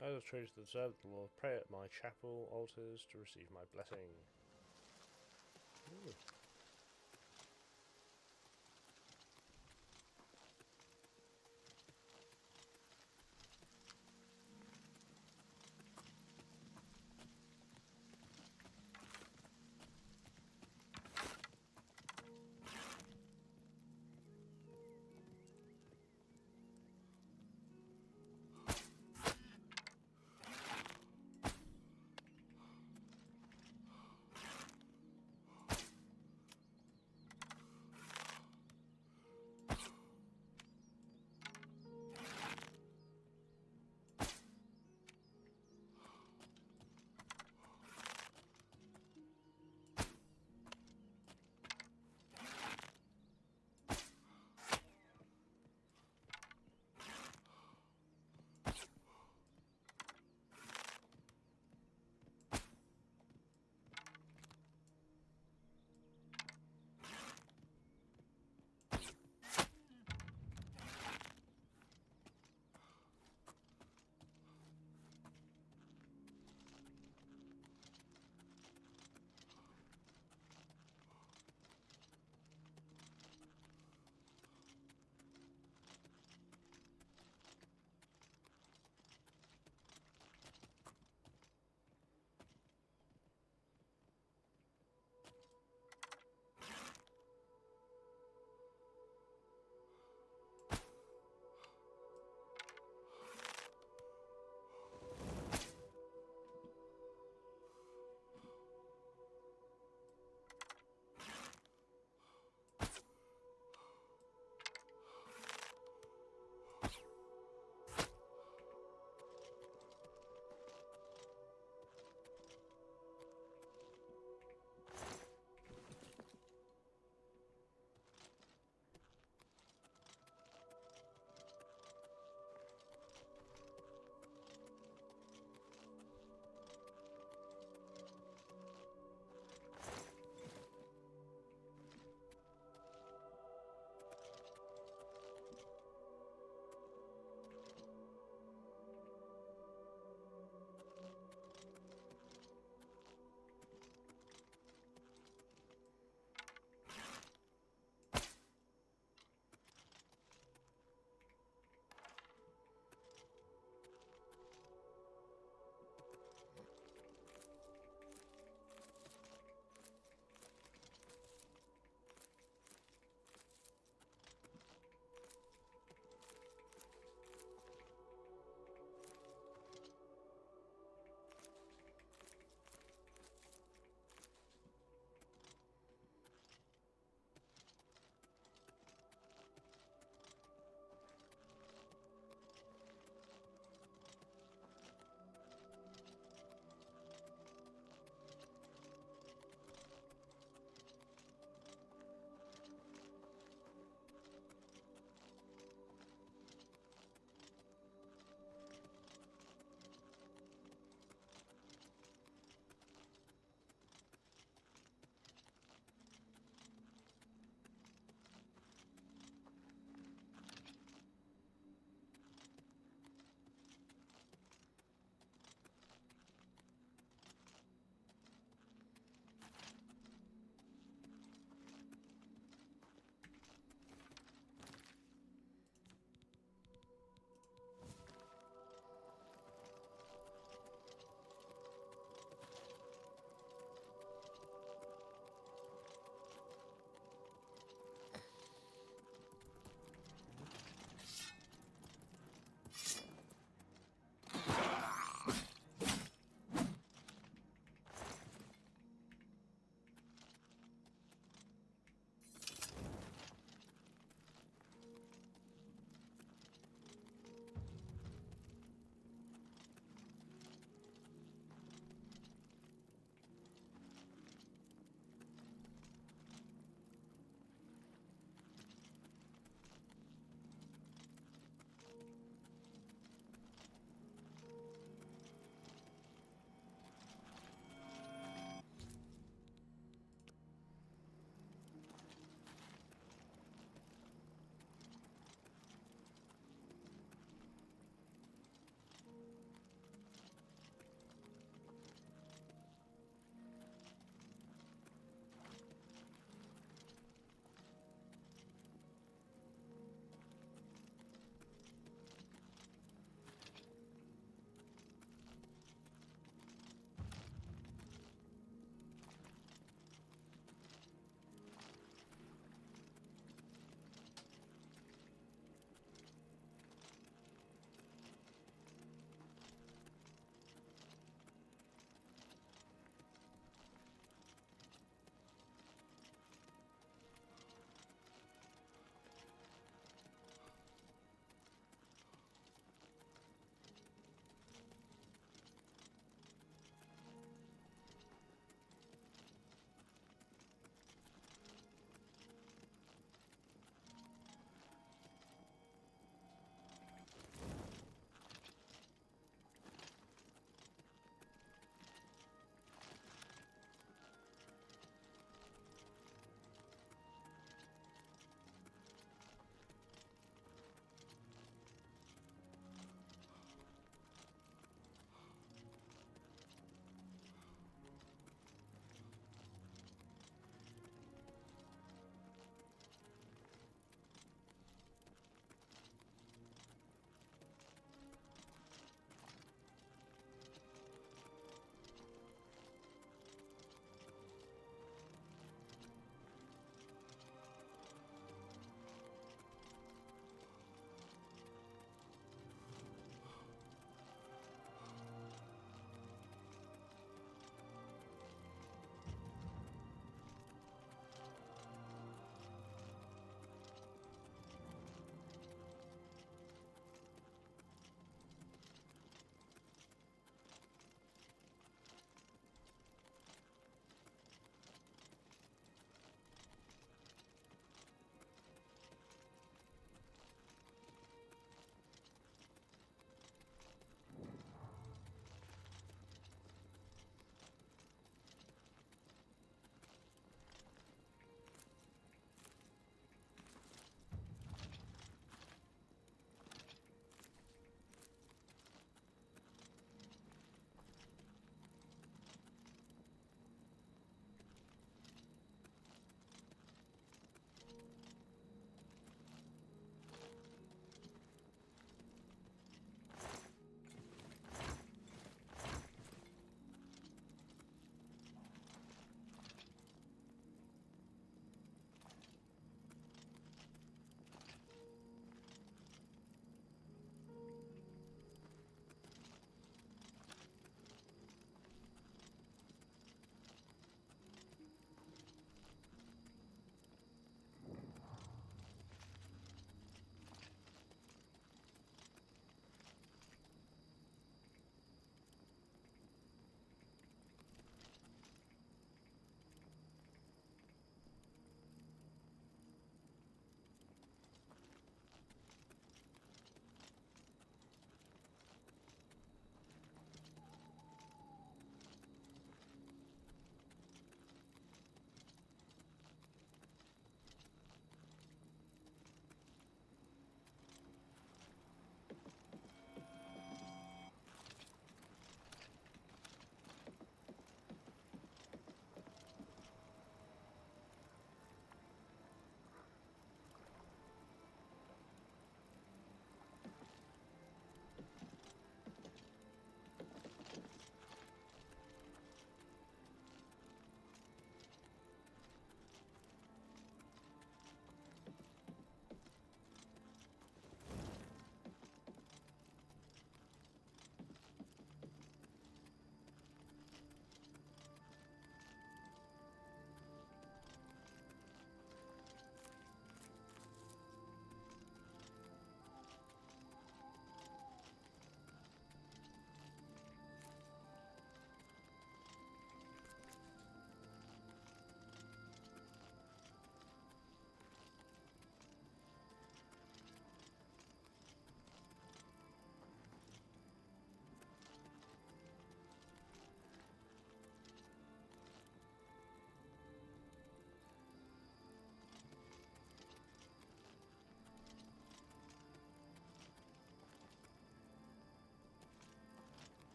A: I was chosen to observe the Lord, pray at my chapel altars to receive my blessing. Ooh.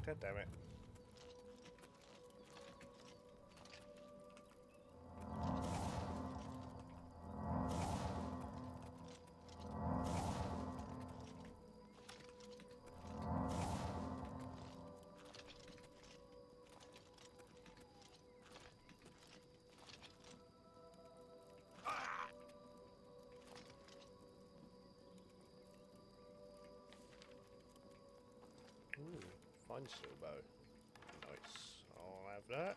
A: God damn it. Ooh, fine steel bow. Nice. I'll have that.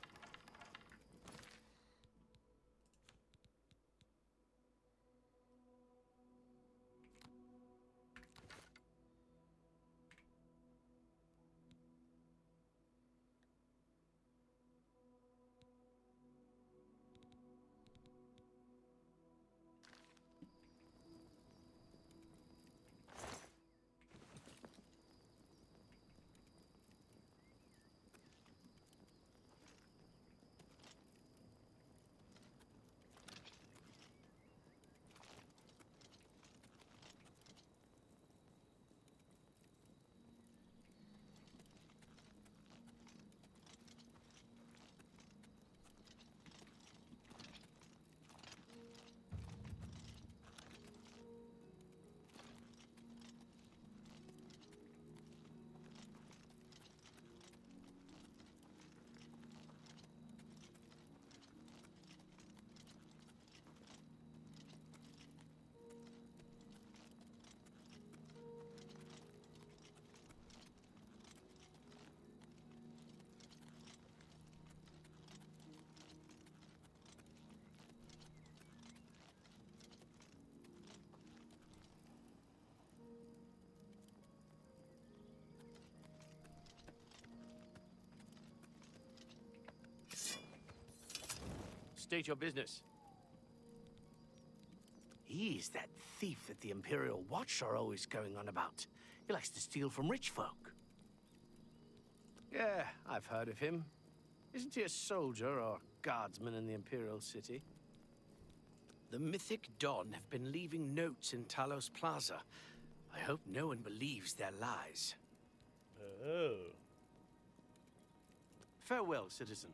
N: State your business. He's that thief that the Imperial Watch are always going on about. He likes to steal from rich folk. Yeah, I've heard of him. Isn't he a soldier or guardsman in the Imperial City? The Mythic Dawn have been leaving notes in Talos Plaza. I hope no one believes their lies.
A: Oh.
N: Farewell, citizen.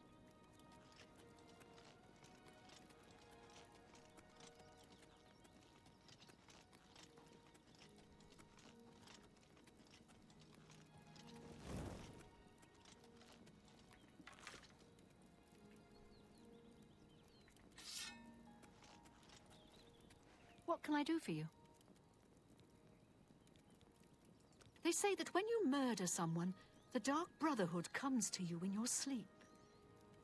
C: What can I do for you? They say that when you murder someone, the Dark Brotherhood comes to you in your sleep.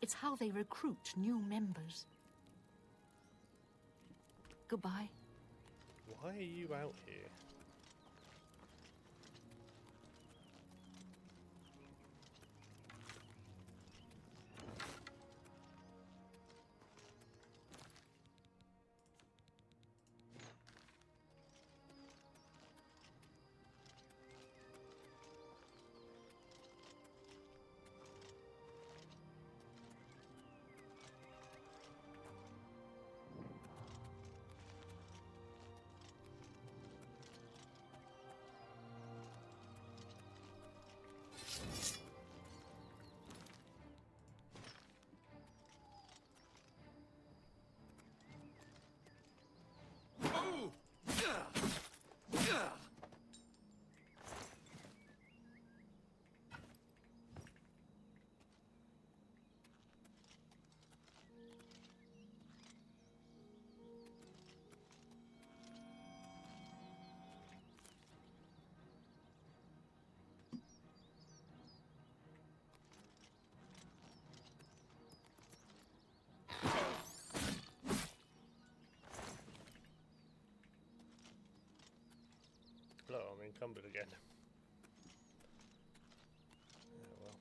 C: It's how they recruit new members. Goodbye.
A: Why are you out here? Hello, I'm encumbered again. Yeah, well.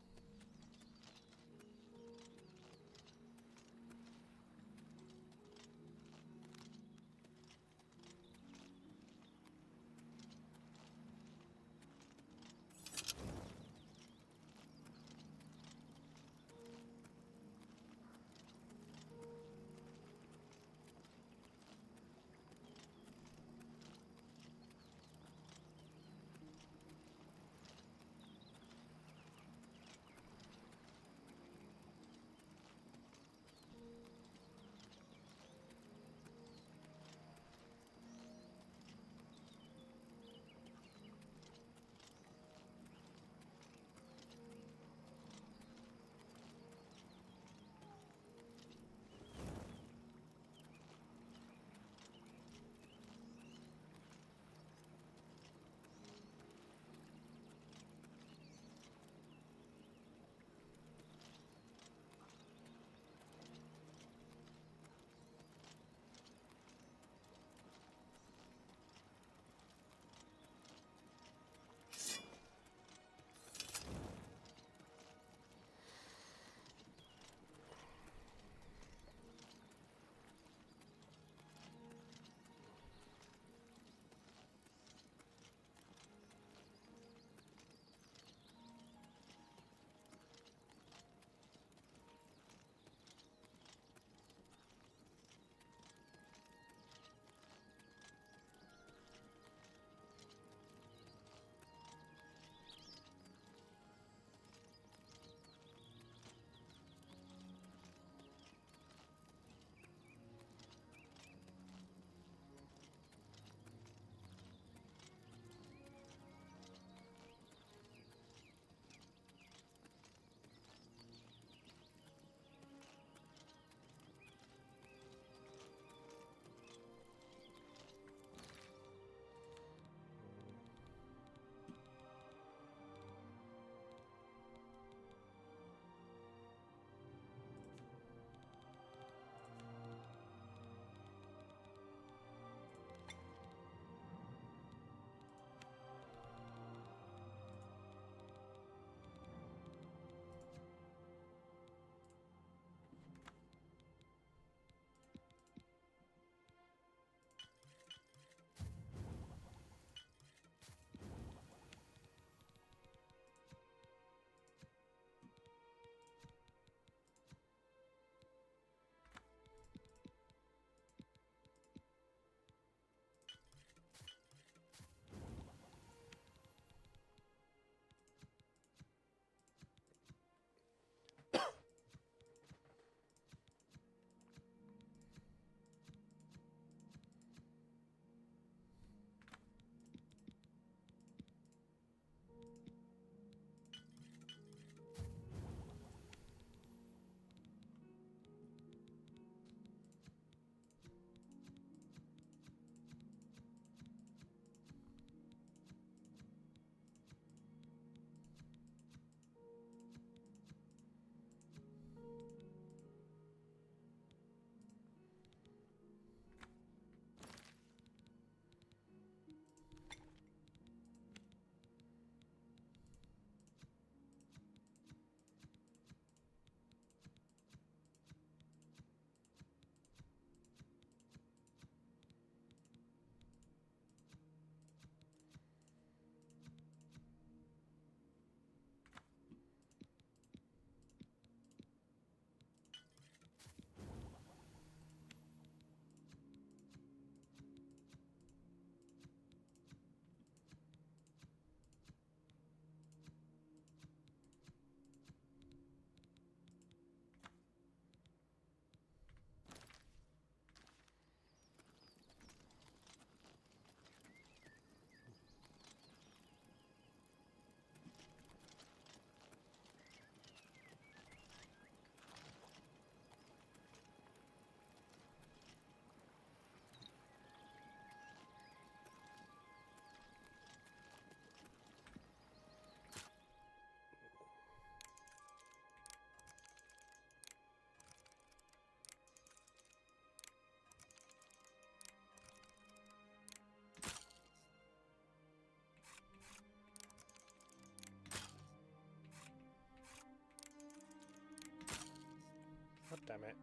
A: it.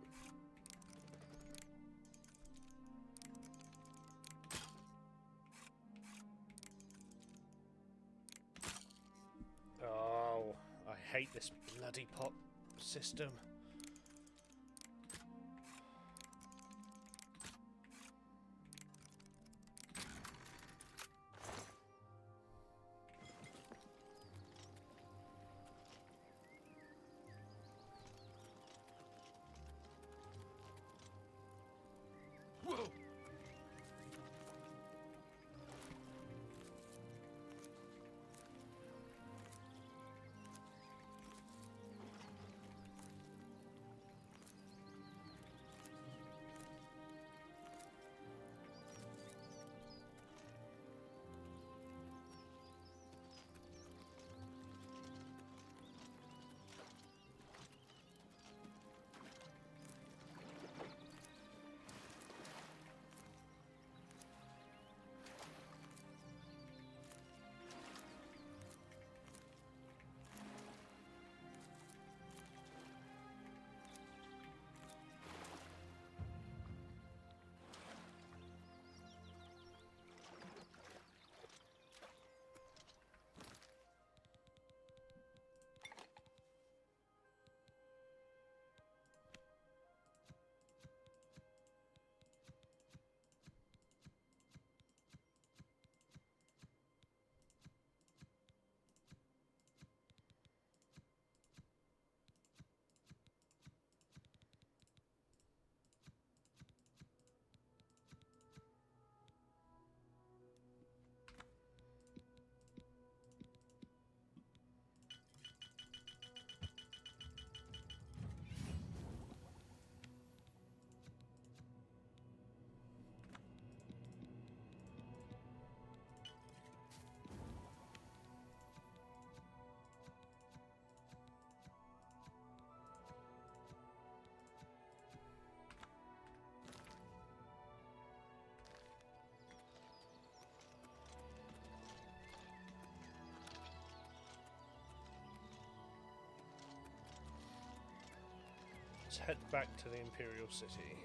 A: Oh, I hate this bloody pot system.
D: Whoa!
A: Let's head back to the Imperial City.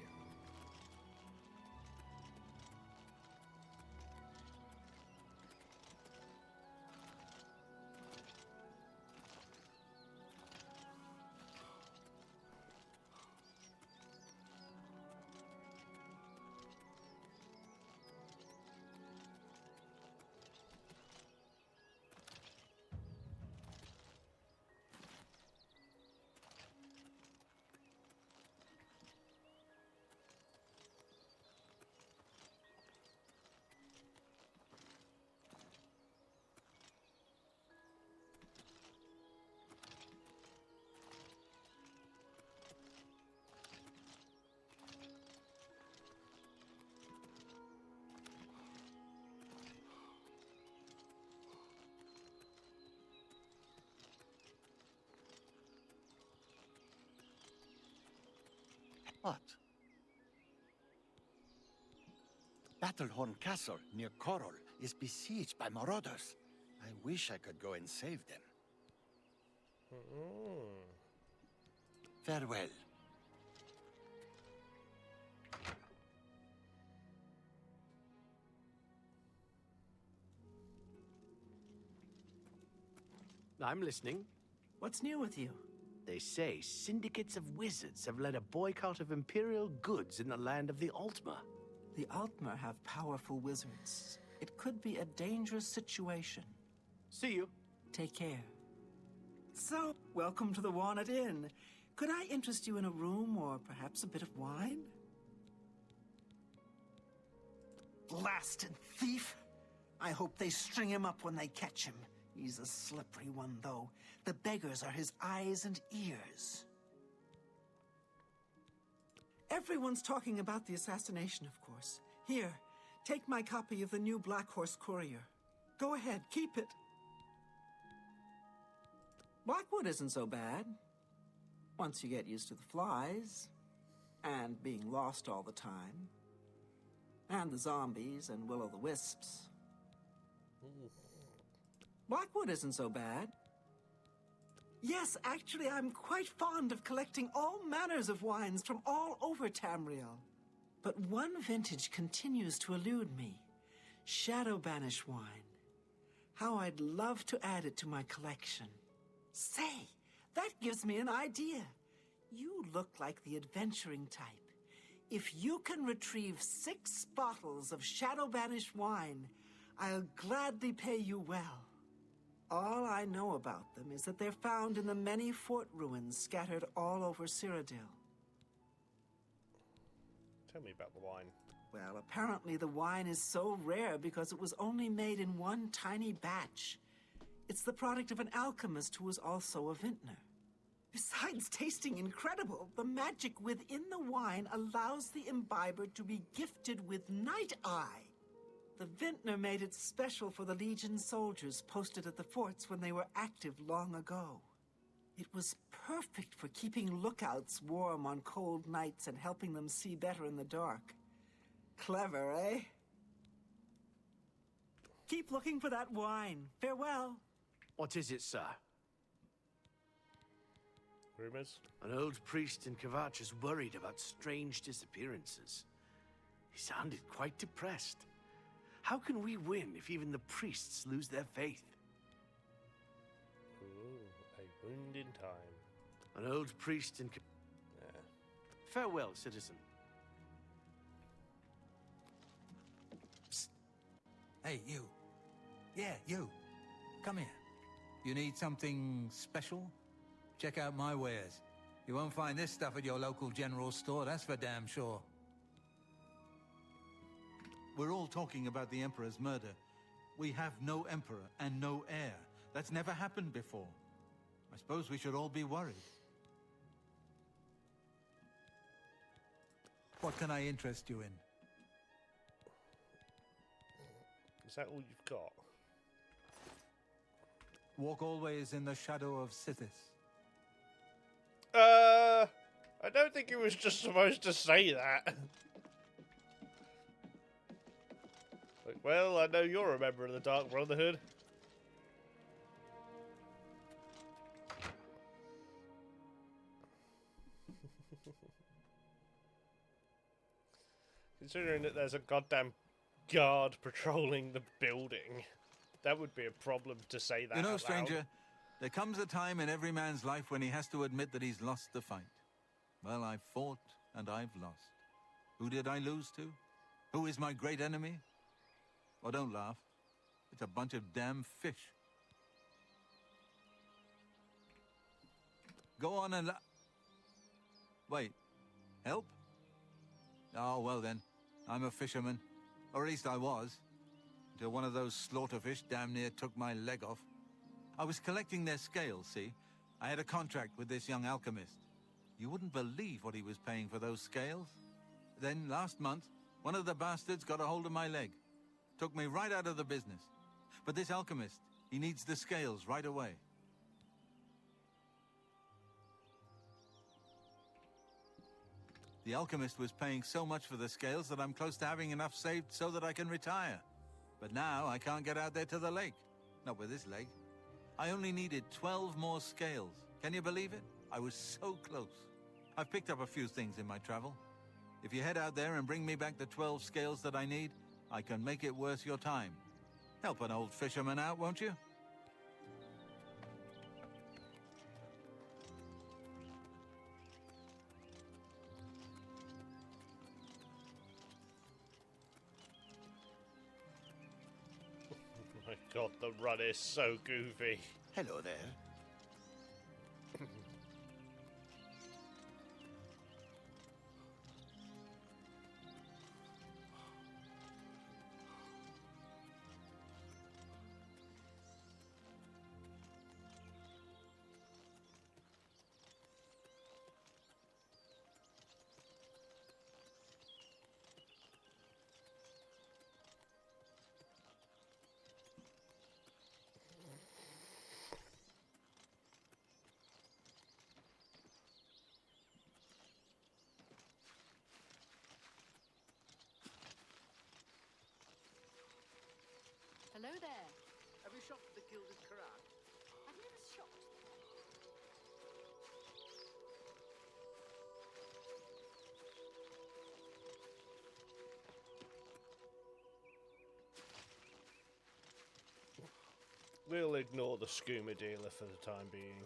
R: What? Battlehorn Castle near Korol is besieged by marauders. I wish I could go and save them. Farewell.
N: I'm listening.
I: What's new with you?
N: They say syndicates of wizards have led a boycott of Imperial goods in the land of the Altmer.
I: The Altmer have powerful wizards. It could be a dangerous situation.
N: See you.
I: Take care. So, welcome to the Walnut Inn. Could I interest you in a room or perhaps a bit of wine? Blasted thief! I hope they string him up when they catch him. He's a slippery one, though. The beggars are his eyes and ears. Everyone's talking about the assassination, of course. Here, take my copy of the new Black Horse Courier. Go ahead, keep it. Blackwood isn't so bad. Once you get used to the flies, and being lost all the time, and the zombies and will-o'-the-wisps. Blackwood isn't so bad. Yes, actually, I'm quite fond of collecting all manners of wines from all over Tamriel. But one vintage continues to elude me. Shadow Banish wine. How I'd love to add it to my collection. Say, that gives me an idea. You look like the adventuring type. If you can retrieve 6 bottles of Shadow Banish wine, I'll gladly pay you well. All I know about them is that they're found in the many fort ruins scattered all over Cyrodiil.
A: Tell me about the wine.
I: Well, apparently the wine is so rare because it was only made in one tiny batch. It's the product of an alchemist who was also a vintner. Besides tasting incredible, the magic within the wine allows the imbiber to be gifted with Night Eye. The vintner made it special for the Legion soldiers posted at the forts when they were active long ago. It was perfect for keeping lookouts warm on cold nights and helping them see better in the dark. Clever, eh? Keep looking for that wine. Farewell.
N: What is it, sir?
A: Rumors?
N: An old priest in Kvatch is worried about strange disappearances. He sounded quite depressed. How can we win if even the priests lose their faith?
A: Ooh, a wound in time.
N: An old priest in...
A: Yeah.
N: Farewell, citizen.
S: Psst. Hey, you. Yeah, you. Come here. You need something special? Check out my wares. You won't find this stuff at your local general store, that's for damn sure.
T: We're all talking about the Emperor's murder. We have no Emperor and no heir. That's never happened before. I suppose we should all be worried.
S: What can I interest you in?
A: Is that all you've got?
S: Walk always in the shadow of Sithis.
A: I don't think he was just supposed to say that. Like, well, I know you're a member of the Dark Brotherhood. Considering that there's a goddamn guard patrolling the building, that would be a problem to say that.
S: You know,
A: out
S: stranger,
A: loud.
S: there comes a time in every man's life when he has to admit that he's lost the fight. Well, I've fought and I've lost. Who did I lose to? Who is my great enemy? Oh, don't laugh. It's a bunch of damn fish. Go on and... Wait. Help? Oh, well then. I'm a fisherman. Or at least I was. Until one of those slaughterfish damn near took my leg off. I was collecting their scales, see? I had a contract with this young alchemist. You wouldn't believe what he was paying for those scales. Then, last month, one of the bastards got a hold of my leg. Took me right out of the business. But this alchemist, he needs the scales right away. The alchemist was paying so much for the scales that I'm close to having enough saved so that I can retire. But now I can't get out there to the lake. Not with this leg. I only needed 12 more scales. Can you believe it? I was so close. I've picked up a few things in my travel. If you head out there and bring me back the 12 scales that I need, I can make it worth your time. Help an old fisherman out, won't you?
A: Oh my god, the run is so goofy.
R: Hello there.
C: Hello there.
N: Have you shopped at the Gilded Corral?
C: I've never shopped there.
A: We'll ignore the skooma dealer for the time being.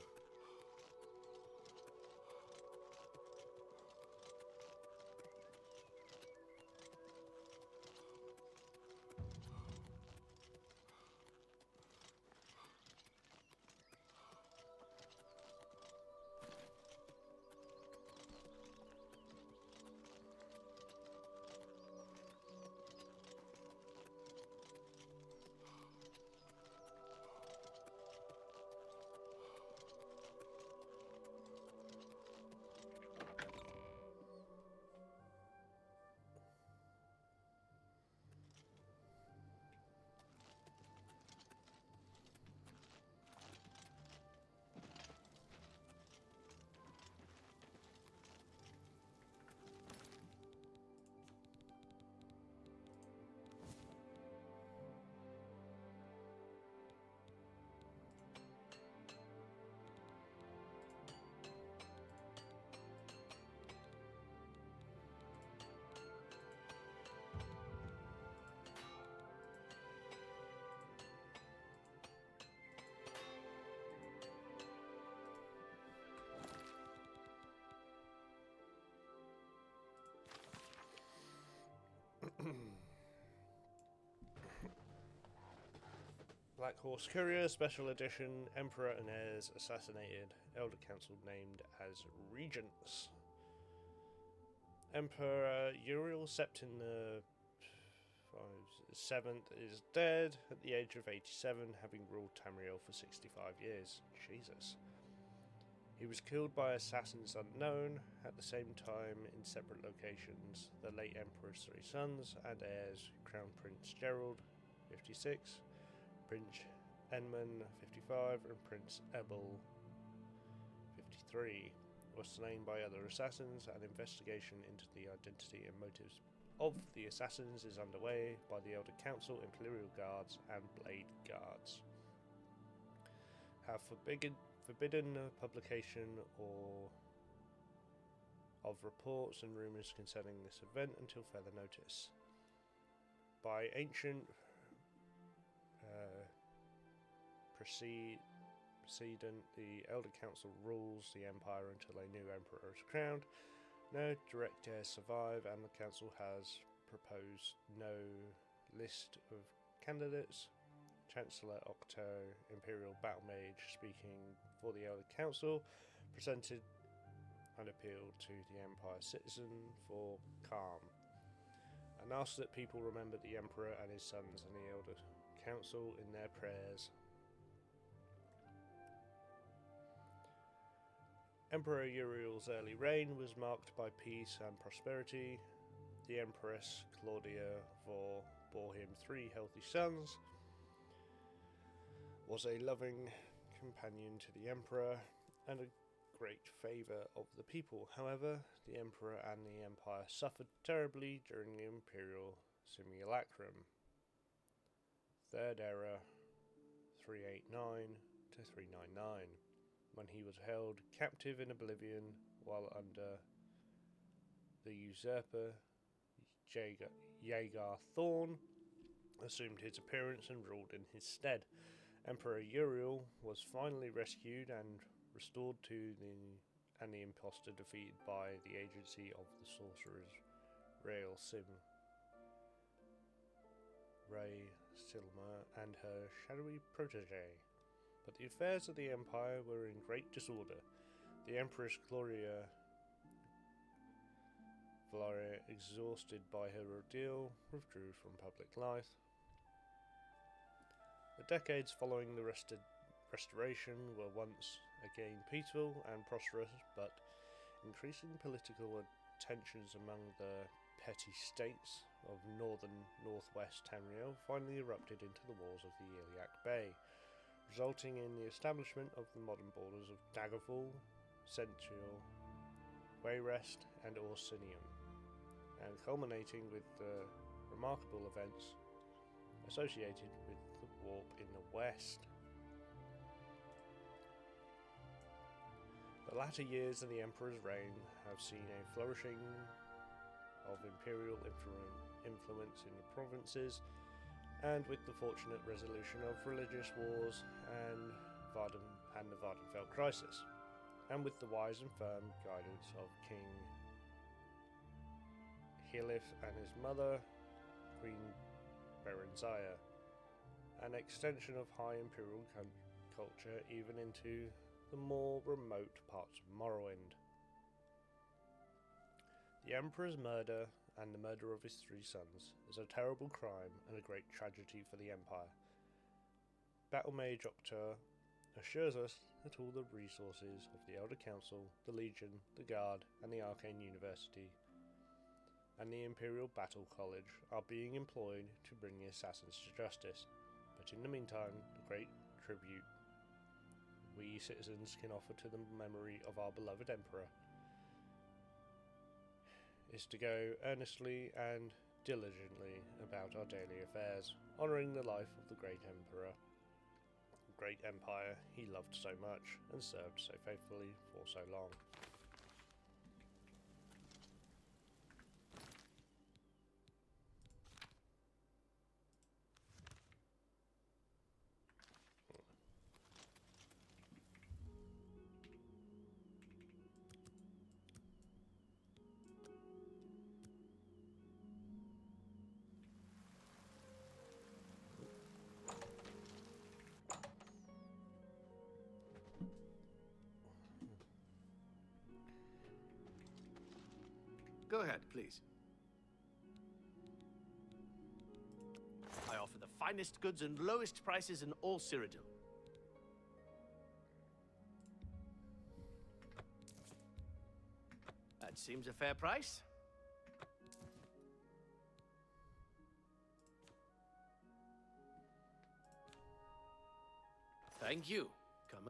A: Black Horse Courier, Special Edition, Emperor and Heirs assassinated, Elder Council named as Regents. Emperor Uriel Septim the 7th is dead at the age of 87, having ruled Tamriel for 65 years. Jesus. He was killed by assassins unknown. At the same time, in separate locations, the late Emperor's 3 sons and heirs, Crown Prince Gerald, 56, Prince Enman, 55, and Prince Ebel, 53, were slain by other assassins. An investigation into the identity and motives of the assassins is underway by the Elder Council, Imperial Guards, and Blade Guards. Have forbidden publication or of reports and rumours concerning this event until further notice. By ancient precedent, the Elder Council rules the Empire until a new Emperor is crowned. No direct heirs survive, and the Council has proposed no list of candidates. Chancellor Octo, Imperial Battle Mage, speaking for the Elder Council, presented an appeal to the Empire citizen for calm, and asked that people remember the Emperor and his sons and the Elder Council in their prayers. Emperor Uriel's early reign was marked by peace and prosperity. The Empress Claudia bore him 3 healthy sons, was a loving companion to the Emperor, and a great favour of the people. However, the Emperor and the Empire suffered terribly during the Imperial Simulacrum. Third Era, 389 to 399, when he was held captive in Oblivion while under the usurper Jaegar Thorn assumed his appearance and ruled in his stead. Emperor Uriel was finally rescued and restored to the impostor defeated by the agency of the sorcerers Ray Silmer and her shadowy protege. But the affairs of the Empire were in great disorder. The Empress Gloria, exhausted by her ordeal, withdrew from public life. The decades following the restoration were once again peaceful and prosperous, but increasing political tensions among the petty states of northwest Tamriel finally erupted into the walls of the Iliac Bay, resulting in the establishment of the modern borders of Daggerfall, Sential, Wayrest, and Orsinium, and culminating with the remarkable events associated with the warp in the west. The latter years of the Emperor's reign have seen a flourishing of imperial influence in the provinces and with the fortunate resolution of religious wars and the Vardenfell crisis, and with the wise and firm guidance of King Hilif and his mother, Queen Berenziah, an extension of high imperial culture even into the more remote parts of Morrowind. The Emperor's murder and the murder of his 3 sons is a terrible crime and a great tragedy for the Empire. Battle Mage Octor assures us that all the resources of the Elder Council, the Legion, the Guard, and the Arcane University, and the Imperial Battle College are being employed to bring the assassins to justice. But in the meantime, the great tribute we citizens can offer to the memory of our beloved Emperor is to go earnestly and diligently about our daily affairs, honouring the life of the great Emperor, the great empire he loved so much and served so faithfully for so long.
N: Go ahead, please. I offer the finest goods and lowest prices in all Cyrodiil. That seems a fair price. Thank you. Come.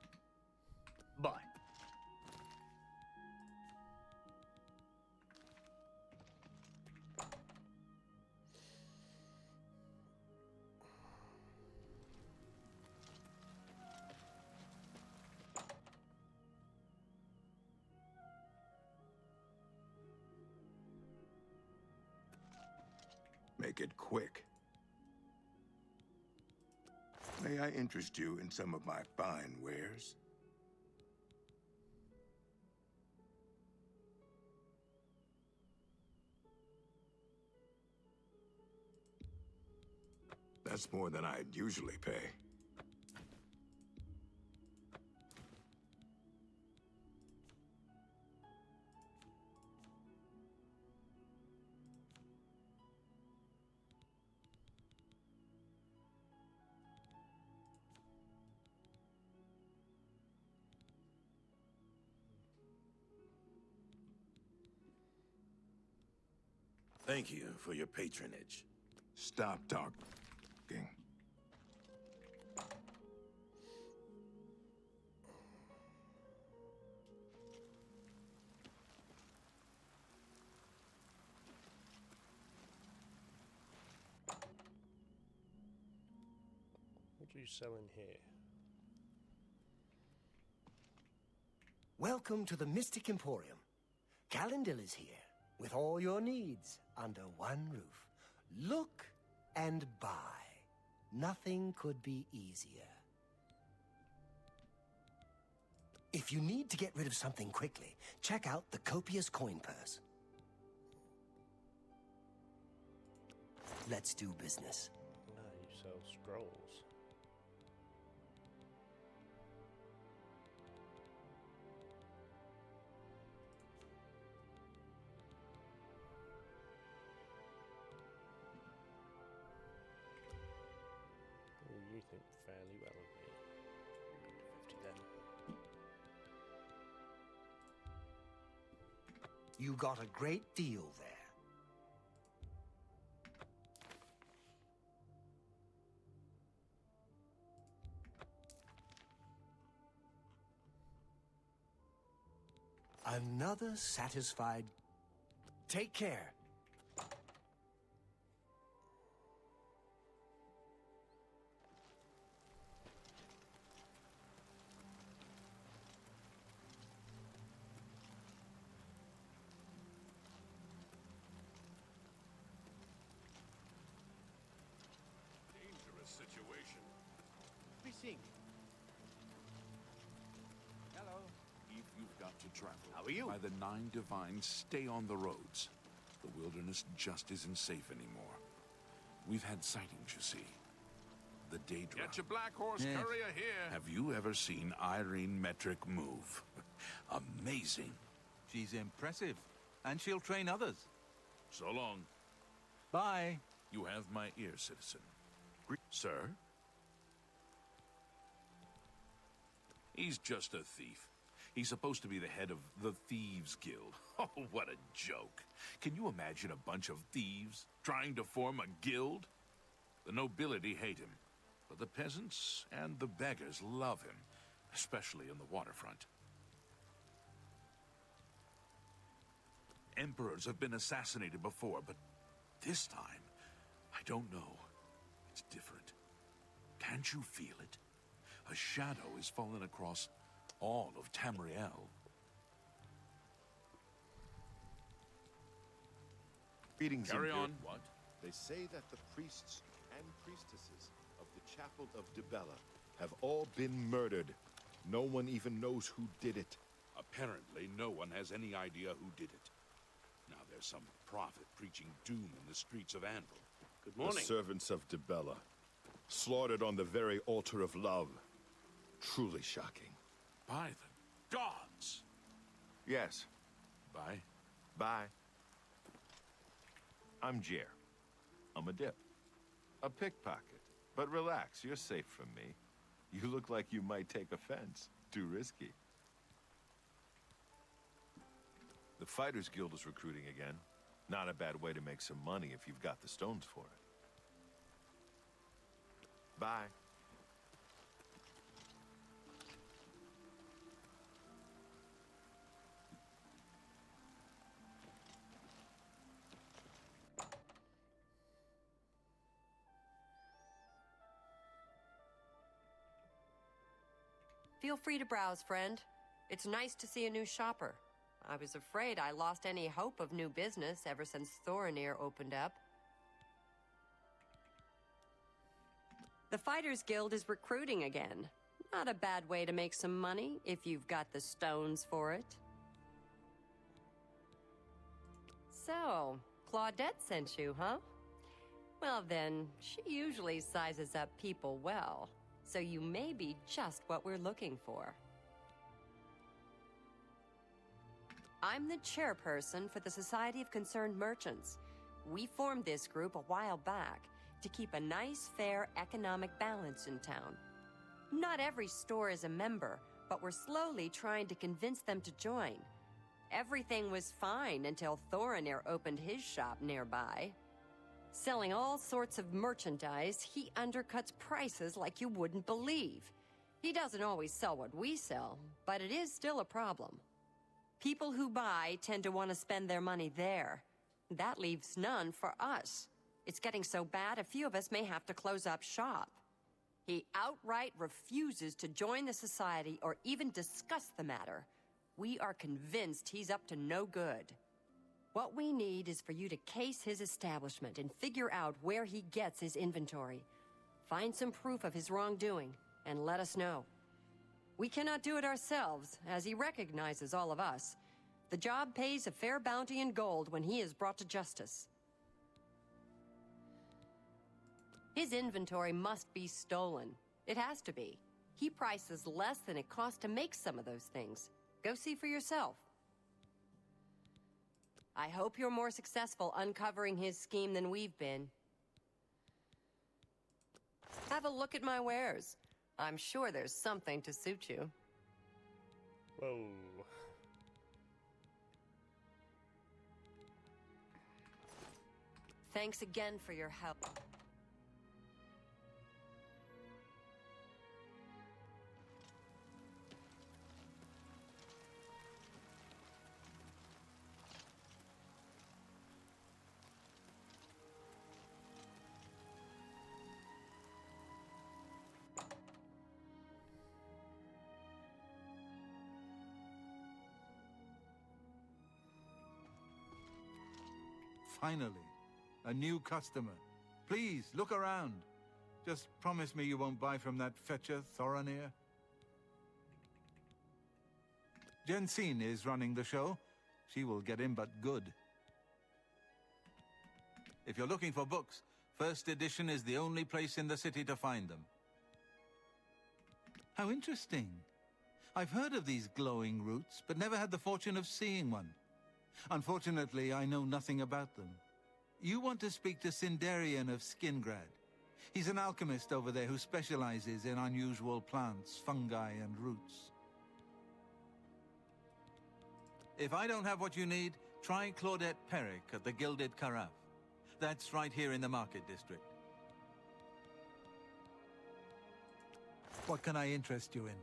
N: Bye.
J: Make it quick. May I interest you in some of my fine wares? That's more than I'd usually pay.
L: Thank you for your patronage.
J: Stop talking.
A: What do you sell in here?
U: Welcome to the Mystic Emporium. Calendil is here, with all your needs under one roof. Look and buy. Nothing could be easier. If you need to get rid of something quickly, check out the copious coin purse. Let's do business.
A: No, you sell scrolls. You think fairly well of me. 50 then.
U: You got a great deal there. Another satisfied. Take care.
N: meeting. Hello.
L: If you've got to travel,
N: How are you?
L: by the 9 Divines, stay on the roads. The wilderness just isn't safe anymore. We've had sightings, you see. The Daedra.
D: Get your black horse courier here.
L: Have you ever seen Irene Metric move? Amazing.
S: She's impressive, and she'll train others.
L: So long.
S: Bye.
L: You have my ear, citizen. Sir? He's just a thief. He's supposed to be the head of the Thieves Guild. Oh, what a joke. Can you imagine a bunch of thieves trying to form a guild? The nobility hate him, but the peasants and the beggars love him, especially in the waterfront. Emperors have been assassinated before, but this time, I don't know. It's different. Can't you feel it? A shadow is fallen across all of Tamriel.
E: Greetings.
L: Carry
E: Imgur.
L: on. What?
E: They say that the priests and priestesses of the Chapel of Dibella have all been murdered. No one even knows who did it.
L: Apparently, no one has any idea who did it. Now there's some prophet preaching doom in the streets of Anvil.
N: Good morning.
E: The servants of Dibella, slaughtered on the very altar of love. Truly shocking.
L: By the gods!
E: Yes.
L: Bye.
E: Bye. I'm Jer. I'm a dip. A pickpocket. But relax, you're safe from me. You look like you might take offense. Too risky. The Fighters Guild is recruiting again. Not a bad way to make some money if you've got the stones for it. Bye.
O: Feel free to browse, friend. It's nice to see a new shopper. I was afraid I lost any hope of new business ever since Thorinir opened up. The Fighters Guild is recruiting again. Not a bad way to make some money if you've got the stones for it. So, Claudette sent you, huh? Well then, she usually sizes up people well, so you may be just what we're looking for. I'm the chairperson for the Society of Concerned Merchants. We formed this group a while back to keep a nice, fair economic balance in town. Not every store is a member, but we're slowly trying to convince them to join. Everything was fine until Thorinir opened his shop nearby. Selling all sorts of merchandise, he undercuts prices like you wouldn't believe. He doesn't always sell what we sell, but it is still a problem. People who buy tend to want to spend their money there. That leaves none for us. It's getting so bad, a few of us may have to close up shop. He outright refuses to join the society or even discuss the matter. We are convinced he's up to no good. What we need is for you to case his establishment and figure out where he gets his inventory. Find some proof of his wrongdoing and let us know. We cannot do it ourselves, as he recognizes all of us. The job pays a fair bounty in gold when he is brought to justice. His inventory must be stolen. It has to be. He prices less than it costs to make some of those things. Go see for yourself. I hope you're more successful uncovering his scheme than we've been. Have a look at my wares. I'm sure there's something to suit you.
A: Whoa.
O: Thanks again for your help.
S: Finally, a new customer. Please, look around.
T: Just promise me you won't buy from that fetcher, Thoronir. Jensine is running the show. She will get in but good. If you're looking for books, First Edition is the only place in the city to find them. How interesting. I've heard of these glowing roots, but never had the fortune of seeing one. Unfortunately, I know nothing about them. You want to speak to Sindarian of Skingrad. He's an alchemist over there who specializes in unusual plants, fungi, and roots. If I don't have what you need, try Claudette Perrick at the Gilded Carafe. That's right here in the Market District. What can I interest you in?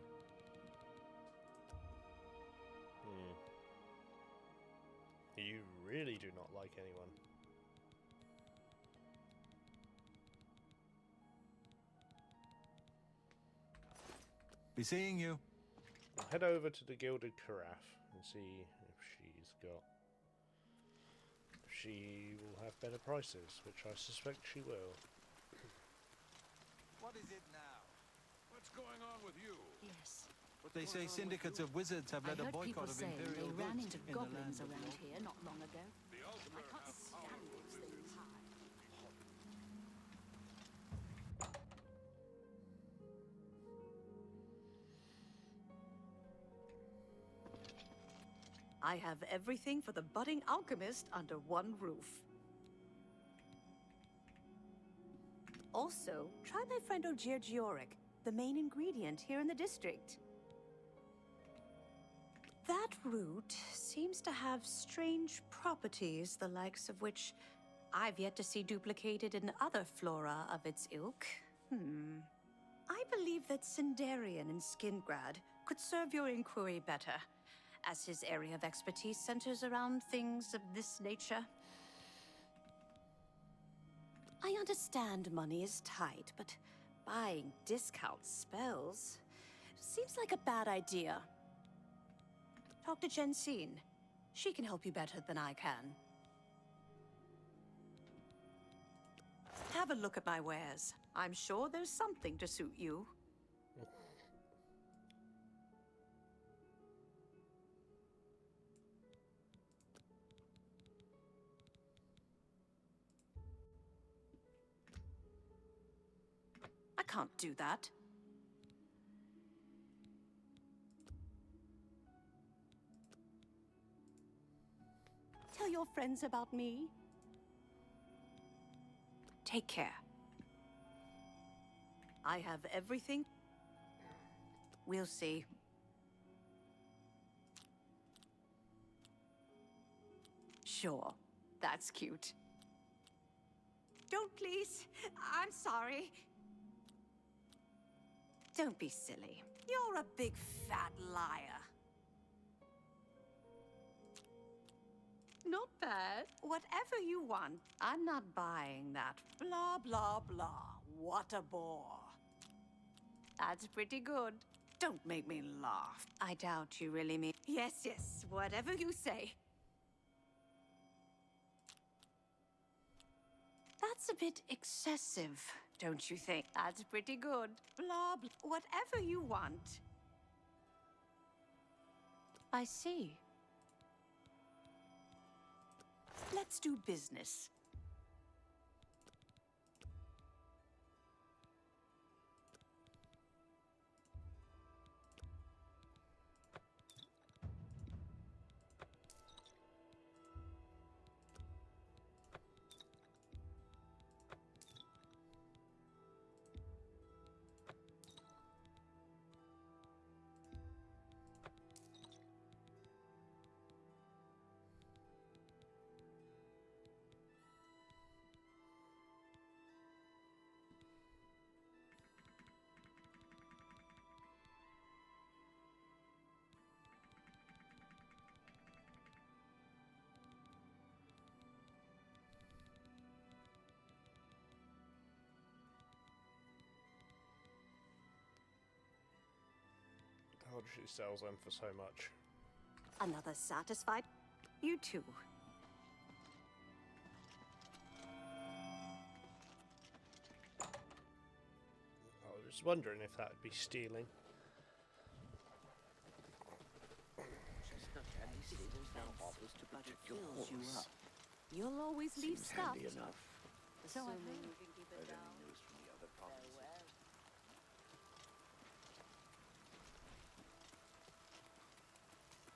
A: You really do not like anyone.
T: Be seeing you.
A: I'll head over to the Gilded Carafe and see if she's got... She will have better prices, which I suspect she will.
S: What is it now?
D: What's going on with you?
C: Yes.
T: They say syndicates of wizards have led a boycott of
C: saying
T: imperial
C: they ran
T: goods
C: into
T: in
C: goblins
T: the land
C: around here not long ago.
D: The ultimate
C: I can't stand those things.
H: I have everything for the budding alchemist under one roof. Also, try my friend Ogier Gioric, the main ingredient here in the district. That root seems to have strange properties, the likes of which I've yet to see duplicated in other flora of its ilk. I believe that Sindarian in Skingrad could serve your inquiry better, as his area of expertise centers around things of this nature. I understand money is tight, but buying discount spells seems like a bad idea. Talk to Jensine. She can help you better than I can. Have a look at my wares. I'm sure there's something to suit you. I can't do that. Tell your friends about me. Take care. I have everything. We'll see. Sure, that's cute. Don't please. I'm sorry. Don't be silly. You're a big fat liar. Not bad. Whatever you want. I'm not buying that. Blah, blah, blah. What a bore. That's pretty good. Don't make me laugh. I doubt you really mean... Yes, yes. Whatever you say. That's a bit excessive, don't you think? That's pretty good. Blah, blah. Whatever you want. I see. Let's do business.
A: God, she sells them for so much.
H: Another satisfied? You too.
A: was wondering if that would be stealing.
Q: Chestnut candy stables now offers to protect your horse. You'll always leave
M: Seems
Q: stuff.
M: handy enough.
Q: So I
K: Assuming
Q: heard.
K: you can keep it down.
M: News from the other provinces.
K: Farewell.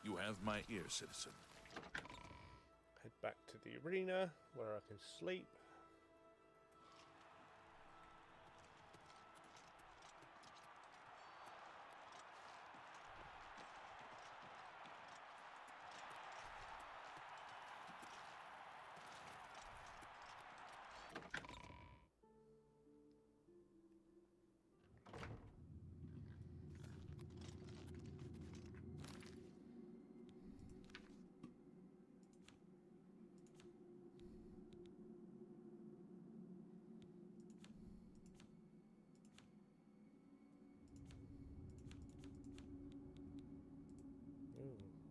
L: You have my ear, citizen.
A: Head back to the arena where I can sleep.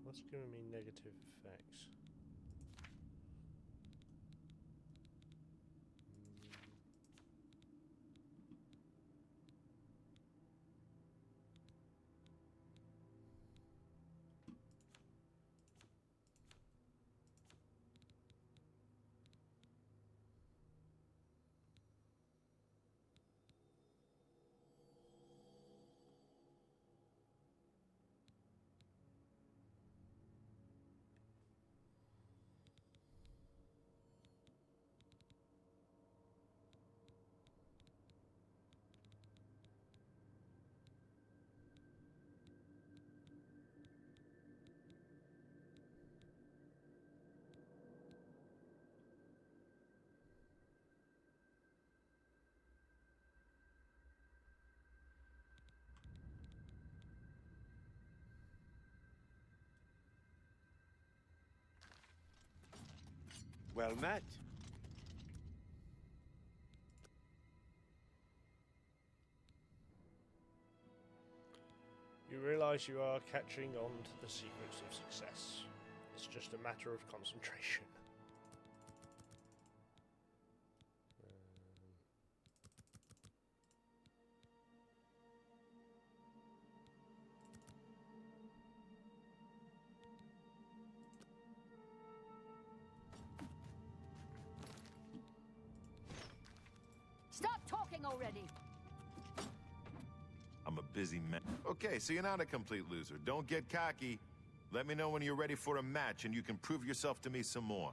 A: What's giving me negative effects?
E: Well met.
A: You realise you are catching on to the secrets of success. It's just a matter of concentration.
C: Stop talking already!
E: I'm a busy man. Okay, so you're not a complete loser. Don't get cocky. Let me know when you're ready for a match and you can prove yourself to me some more.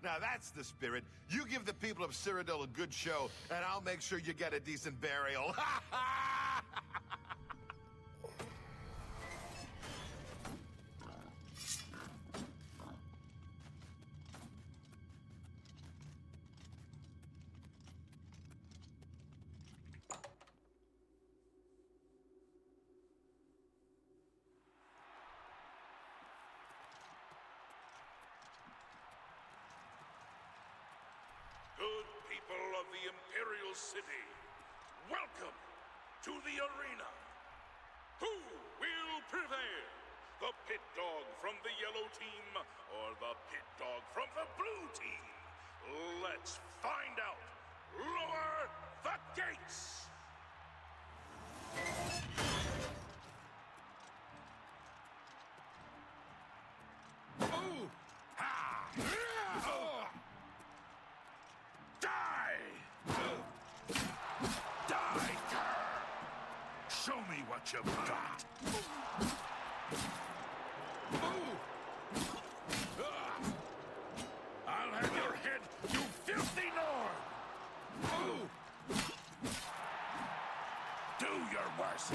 E: Now that's the spirit. You give the people of Cyrodiil a good show, and I'll make sure you get a decent burial.
L: Good people of the Imperial City, welcome to the arena. Who will prevail? The pit dog from the yellow team or the pit dog from the blue team? Let's find out. Lower the gates! Ooh! Ha! Oh! Die! Die, cur! Show me what you've got! I'll have your head, you filthy Nord! Do your worst!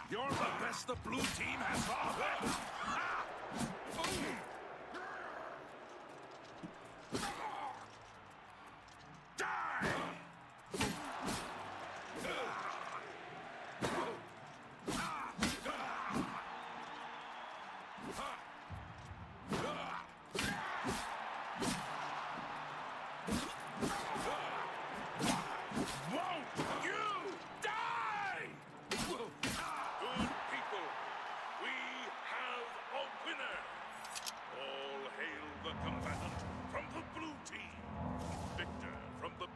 L: You're the best the blue team has to offer! combatant from the blue team. Victor from the...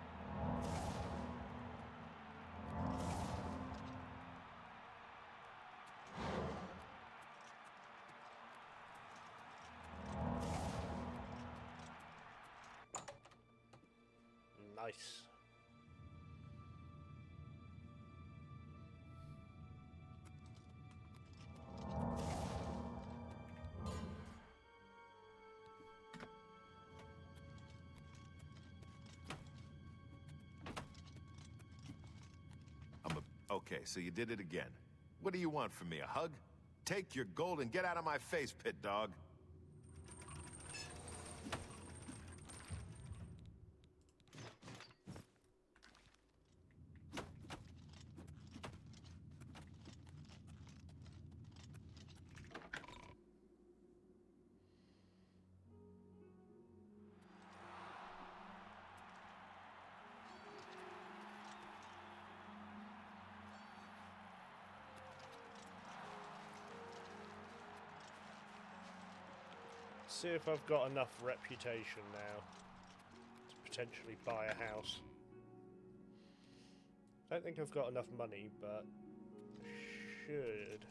A: Nice.
E: Okay, so you did it again. What do you want from me, a hug? Take your gold and get out of my face, pit dog.
A: See if I've got enough reputation now to potentially buy a house. I don't think I've got enough money, but should.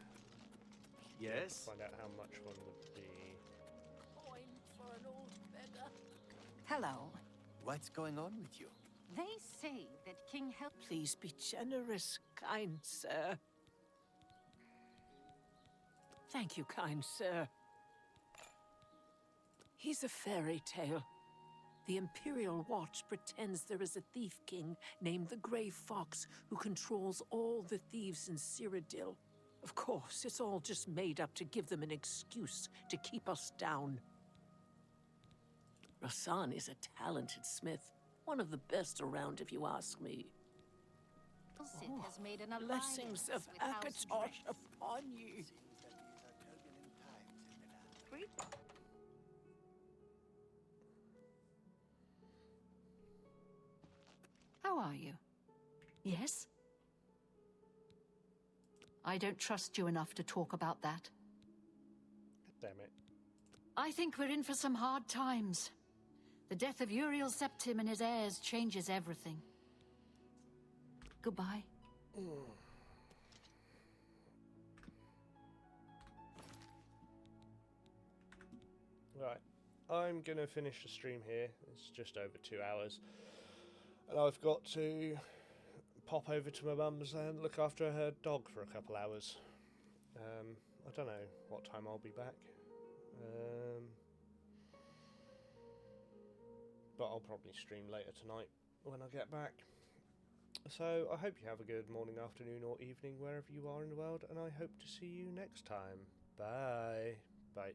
N: Yes?
A: Find out how much one would be.
B: Coin for an old beggar.
C: Hello.
R: What's going on with you?
C: They say that King Hel...
B: Please be generous, kind sir. Thank you, kind sir. He's a fairy tale. The Imperial Watch pretends there is a thief king named the Grey Fox who controls all the thieves in Cyrodiil. Of course, it's all just made up to give them an excuse to keep us down. Rasan is a talented smith, one of the best around if you ask me.
C: Sid has made an
B: Blessings of
C: alliance with House
B: Akatosh upon you.
C: How are you? Yes? I don't trust you enough to talk about that.
A: Damn it.
C: I think we're in for some hard times. The death of Uriel Septim and his heirs changes everything. Goodbye.
A: Right, I'm gonna finish the stream here. It's just over 2 hours. And I've got to pop over to my mum's and look after her dog for a couple hours. I don't know what time I'll be back. But I'll probably stream later tonight when I get back. So I hope you have a good morning, afternoon or evening wherever you are in the world, and I hope to see you next time. Bye. Bye.